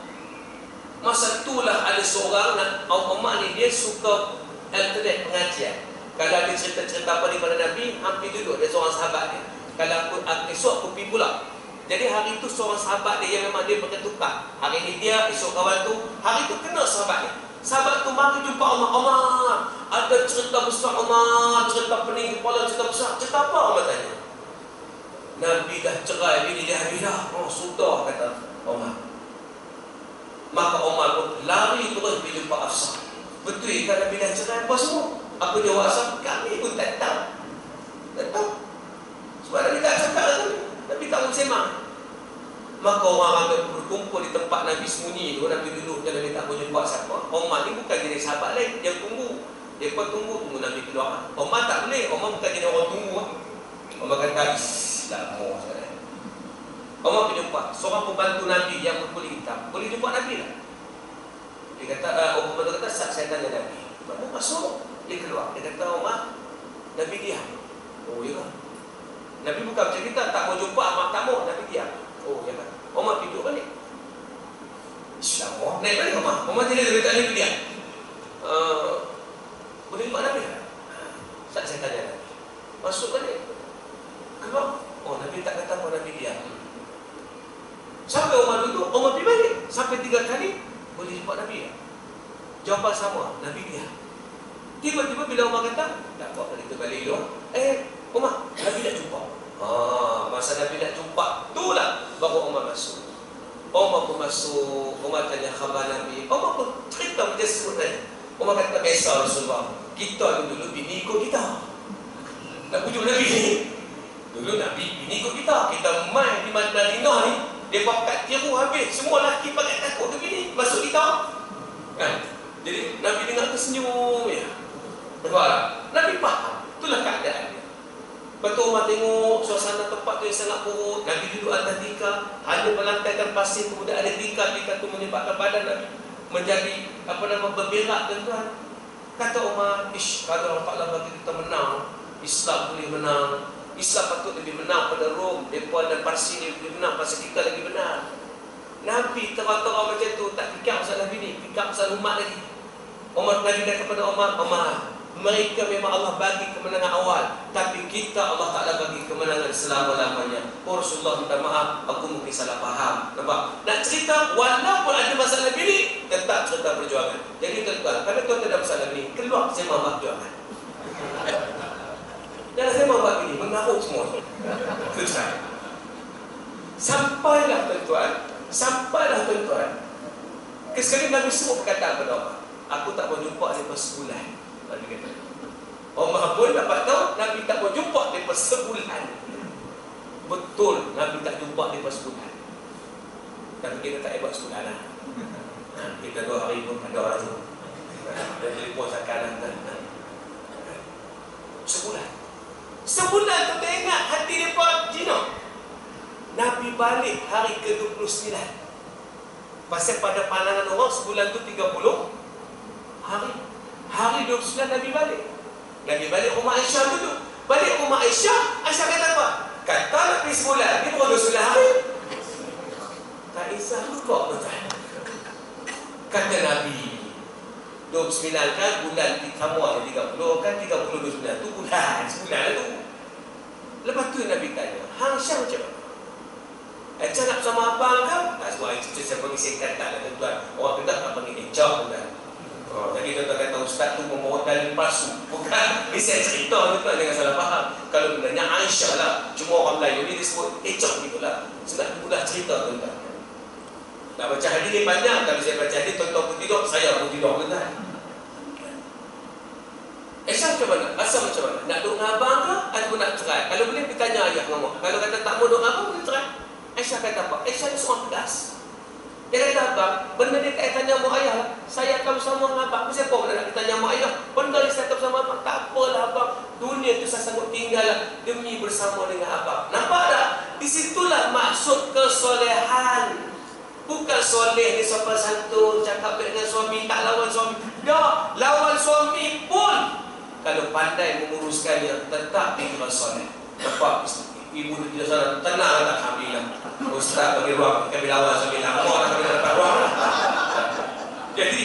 Masa itulah ada seorang, Umar ni dia suka alternate pengajian. Kalau ada cerita-cerita apa daripada Nabi, hampir duduk dia seorang sahabat dia. Kalau esok aku pergi pula. Jadi hari itu seorang sahabat dia yang memang dia bertukar. Hari ini dia, esok kawan tu. Hari itu kena sahabat dia. Sahabat tu mari jumpa Umar. Ada cerita besar Umar, cerita pening kepala, cerita besar. Cerita apa Umar tanya? Nabi dah cerai bini dia habis dah. Oh sudah kata Umar. Maka Umar pun lari terus pergi jumpa Hafsah. Betul kan Nabi dah cerai apa semua? Apa jawab Hafsah? Kami pun tak tahu. Tak tahu. Sebab Nabi tak cakap lagi. Nabi tak bersemang. Maka orang ramai berkumpul di tempat Nabi sembunyi tu. Nabi duduk dan Nabi tak boleh buat siapa. Umar ni bukan jadi sahabat lain. Dia tunggu. Dia pun tunggu Nabi keluar. Umar tak boleh. Umar bukan jadi orang tunggu. Umar kata, lama sekarang. Umar pergi jumpa seorang pembantu Nabi yang berkulit hitam. Boleh jumpa Nabi tak? Dia kata, orang pembantu kata, saya tanya Nabi. Umar masuk, dia keluar. Dia kata, Umar, Nabi diam. Oh ya kan? Nabi bukan macam kita, tak mau jumpa amat tamu, Nabi diam. Oh ya kan? Umar tidur balik. InsyaAllah, naik balik Umar. Umar tidak beritahu Nabi diam. Boleh jumpa Nabi tak? Saya tanya Nabi. Masuk balik. Keluar. Oh, Nabi tak kata apa, Nabi diam. Sampai Umar duduk, Umar pergi balik. Sampai 3 kali, boleh jumpa Nabi tak? Jawapan sama, Nabi diam. Tiba-tiba bila Umar kata, tak apa, kita balik dulu. Umar, Nabi nak jumpa. Masa Nabi nak jumpa, itulah baru Umar masuk. Umar pun masuk, Umar tanya khabar Nabi. Umar pun cerita macam sebut tadi. Umar kata, biasa Rasulullah, kita dulu bini ikut kita. Nak pujuk Nabi ni. Dulu Nabi bini ikut kita. Kita main di Madinah ni, dia pakai tiru habis. Semua lelaki pakai takut ke bini. Masuk kita. Kan? Jadi Nabi dengar tersenyum ya. Betul. Nabi faham. Itulah keadaan dia. Betul Umar tengok suasana tempat tu yang sangat buruk. Nabi duduk atas tikar, hanya melantaikan pasir, kemudian ada tikar tu menyebabkan badan Nabi menjadi berberak tuan-tuan. Kata Umar, kalau Allah Ta'ala bagi kita menang, Islam boleh menang. Islam patut lebih menang pada Rom, Nepal dan Parsi ni lebih menang pasal kita lagi benar. Nabi tera-tera macam tu, tak fikir pasal Nabi ni, fikir pasal umat lagi. Nabi kata kepada Umar, mereka memang Allah bagi kemenangan awal, tapi kita Allah Ta'ala bagi kemenangan selama-lamanya. Rasulullah minta maaf, aku mungkin salah faham. Nampak? Nak cerita, walaupun ada masalah ini, tetap cerita perjuangan. Jadi tuan-tuan, kalau tuan ada masalah ini, keluar sembang perjuangan. Jangan sembang buat ini, mengarut semua. Tuan-tuan. Sampailah tuan-tuan. Sekali Nabi semua perkataan kepada Umar, aku tak mau jumpa lepas sebulan. Nabi kata. Umar pun dapat tahu Nabi tak mau jumpa lepas sebulan. Betul, Nabi tak jumpa lepas sebulan. Tapi kita tak hebat sebulan lah. Kita 2 hari pun ada orang tu. Dan telefon sekarang kan. Sebulan tu tak ingat hati mereka jina. Nabi balik hari ke-29. Pasal pada pandangan orang sebulan tu 30 hari. Hari 29 Nabi balik. Rumah Aisyah duduk. Balik rumah Aisyah, Aisyah kata apa? Kata nak pergi sebulan, dia baru 29 hari. Tak isah lupa tuan. Kata Nabi 29 kan bulan kamu ada 30 kan 30 29 tu bulan sebulan tu. Lepas tu Nabi tanya, hang Syah macam mana? Aisyah nak bersama abang kan? Tak semua Aisyah saya panggil singkat tak lah tuan. Orang kena tak panggil Aisyah tuan. Jadi tuan-tuan kata ustaz tu membawa dalil palsu. Bukan, ini saya cerita tuan jangan salah faham. Kalau benarnya Aisyah lah, cuma orang Melayu ni disebut Aisyah gitulah. Sebab mudah cerita tuan-tuan. Nak baca hadis ni panjang, tapi saya baca hadis tuan-tuan pun tidur, saya pun tidur tuan-tuan. Aisyah macam mana? Rasa macam mana? Nak duduk dengan abang ke? Ataupun nak cerai? Kalau boleh, pergi tanya ayah ngomong. Kalau kata tak mau duduk dengan abang, boleh cerai. Aisyah kata apa? Aisyah ni seorang pedas. Dia kata abang, benda dia tak tanya mak ayah lah. Saya akan bersama dengan abang. Kenapa benda nak tanya mak ayah? Benda dia saya akan bersama abang. Tak apalah abang. Dunia tu saya sanggup tinggal lah demi bersama dengan abang. Nampak tak? Di situlah maksud kesolehan. Bukan soleh ni sopan santun, cakap baik dengan suami, tak lawan suami. Ya, lawan suami pun kalau pandai menguruskannya, tetap dia soleh. Nampak? Ibu di sana tenang tak? Alhamdulillah. Ustaz bagi ruang, kami lawan suami lama lah, kami dapat ruang. Jadi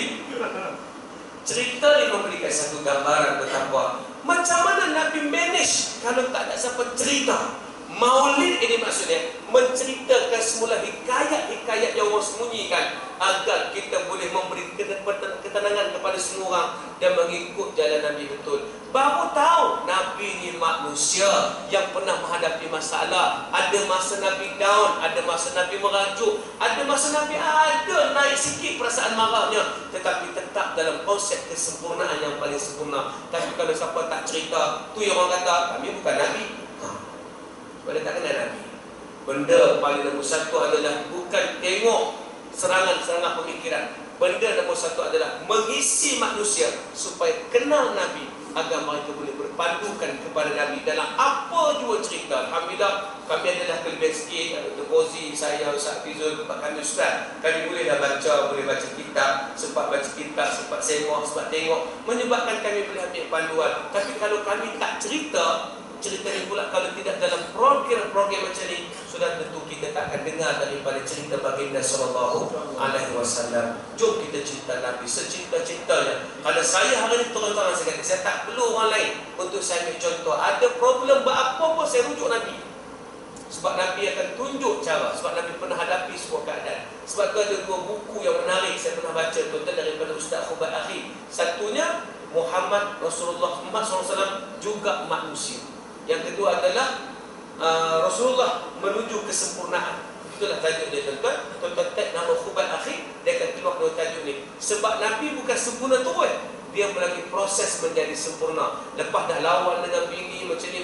cerita ni memberikan satu gambaran betapa macam mana Nabi manage kalau tak ada siapa cerita. Maulid ini maksudnya menceritakan semula hikayat-hikayat yang Allah sembunyikan agar kita boleh memberi ketenangan kepada semua orang dan mengikut jalan Nabi betul. Baru tahu Nabi ni manusia yang pernah menghadapi masalah. Ada masa Nabi down, ada masa Nabi merajuk, ada masa Nabi ada naik sikit perasaan marahnya, tetapi tetap dalam konsep kesempurnaan yang paling sempurna. Tapi kalau siapa tak cerita, tu yang orang kata kami bukan Nabi. Boleh tak kenal Nabi. Benda paling nombor satu adalah bukan tengok serangan-serangan pemikiran. Benda nombor satu adalah mengisi manusia supaya kenal Nabi agar mereka boleh berpandukan kepada Nabi dalam apa jua cerita. Alhamdulillah, kami adalah kelebihan sikit. Dr. Fauzi, saya, Ustaz Fizul, kami Ustaz, kami boleh boleh baca kitab, sempat baca kitab, sempat semak, sempat tengok, menyebabkan kami boleh ambil panduan. Tapi kalau kami tak cerita ni pula, kalau tidak dalam program macam ni, sudah tentu kita tak akan dengar daripada cerita baginda sallallahu alaihi wasallam. Jom kita cerita Nabi secinta-cintanya. Kalau saya hari ni terang-terang saya kata, saya tak perlu orang lain untuk saya ambil contoh. Ada problem apa pun saya rujuk Nabi. Sebab Nabi akan tunjuk cara. Sebab Nabi pernah hadapi sebuah keadaan. Sebab tu ada dua buku yang menarik saya pernah baca, tuan-tuan, daripada Ustaz Khubat Akhi. Satunya Muhammad Rasulullah SAW juga manusia. Yang kedua adalah Rasulullah menuju kesempurnaan. Itulah tajuk dia, tuan-tuan. Tuan-tuan tag nama Khubat Akhi, dia akan keluar dengan tajuk ni. Sebab Nabi bukan sempurna terus, dia melalui proses menjadi sempurna. Lepas dah lawan dengan bini macam ni,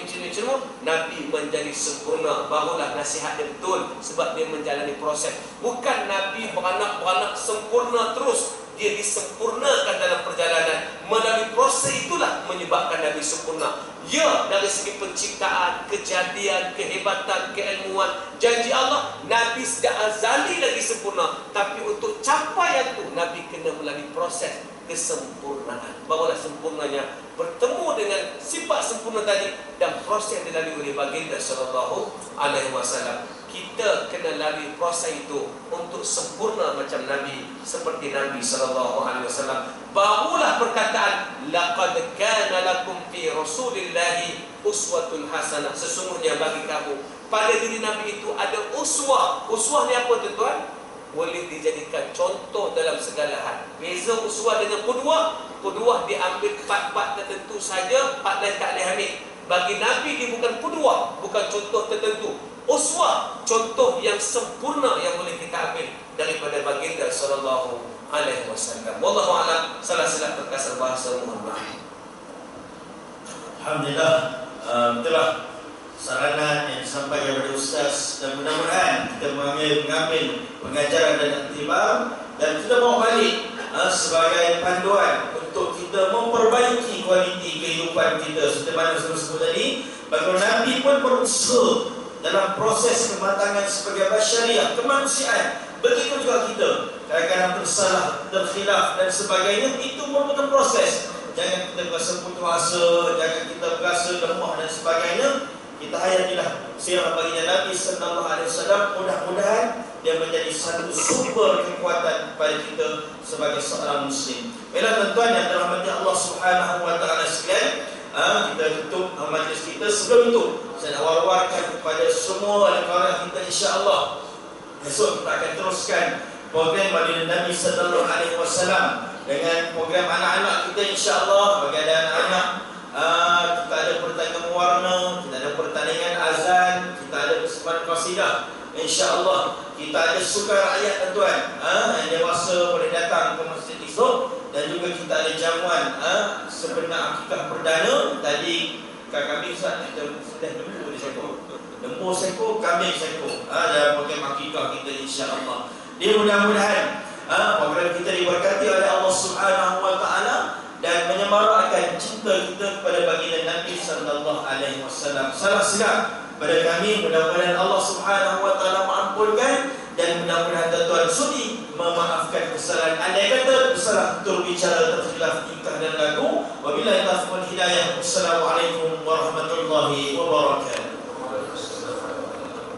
Nabi menjadi sempurna. Barulah nasihat dia betul, sebab dia menjalani proses. Bukan Nabi beranak sempurna terus, dia disempurnakan dalam perjalanan. Melalui proses itulah menyebabkan Nabi sempurna. Ya, dari segi penciptaan, kejadian, kehebatan, keilmuan, janji Allah, Nabi sejak azali lagi sempurna. Tapi untuk capai itu, Nabi kena melalui proses kesempurnaan. Barulah sempurnanya bertemu dengan sifat sempurna tadi, dan proses dilalui oleh baginda sallallahu alaihi wasallam. Kita kena lalui proses itu untuk sempurna macam Nabi, seperti Nabi sallallahu alaihi wasallam. Barulah perkataan laqad kana lakum fi rasulillahi uswatun hasanah. Sesungguhnya bagi kamu pada diri Nabi itu ada uswah. Uswah ni apa, tuan-tuan? Boleh dijadikan contoh dalam segala hal. Beza uswah dengan qudwah. Qudwah diambil part-part tertentu saja, part lain tak boleh ambil. Bagi Nabi dia bukan qudwah, bukan contoh tertentu. Uswah, contoh yang sempurna yang boleh kita ambil daripada baginda sallallahu alaihi wasallam. Wallahu a'lam. Salah-salah terkasar bahasa, mohon maaf. Alhamdulillah, itulah saranan yang disampaikan oleh Ustaz, dan mudah-mudahan kita mengambil pengajaran dan iktibar, dan kita mau balik sebagai panduan untuk kita memperbaiki kualiti kehidupan kita. Seperti mana saya sebut tadi, bahawa Nabi pun berusaha dalam proses kematangan sebagai basyariah, kemanusiaan. Begitu juga kita, kadang-kadang tersalah, terkhilaf dan sebagainya. Itu merupakan proses. Jangan kita berasa putus asa, jangan kita berasa lemah dan sebagainya. Kita hayatilah sirah baginda Nabi sallallahu alaihi wasallam. Mudah-mudahan dia menjadi satu sumber kekuatan kepada kita sebagai seorang muslim. Baiklah tuan-tuan yang dirahmati Allah Subhanahu wa taala sekalian, kita tutup majlis kita. Sebelum itu, saya nak war-warkan kepada semua rakan kita, insya-Allah besok kita akan teruskan program baginda Nabi sallallahu alaihi wasallam dengan program anak-anak kita, insya-Allah. Bagi ada anak-anak, kita ada pertandingan mewarna, kita ada pertandingan azan, kita ada persembahan qasidah. InsyaAllah kita ada sukar rakyat, tuan-tuan. Yang dewasa boleh datang ke masjid esok, dan juga kita ada jamuan sebenar akikah perdana. Tadi kami kita sudah lembu di seko, lembu seko, kambing seko, dalam program akikah kita, insyaAllah. Dia mudah-mudahan program kita diberkati oleh Allah Subhanahu wa taala dan menyemarakkan cinta kita kepada baginda Nabi sallallahu alaihi wasallam. Salah silap pada kami, mudah-mudahan Allah Subhanahu wa taala mengampunkan, dan mudah-mudahan tuan-tuan sudi memaafkan kesalahan. Andai kata bersalah tutur bicara, terkhilaf tingkah dan laku. Wabillahi taufiq wal hidayah. Wassalamualaikum warahmatullahi wabarakatuh.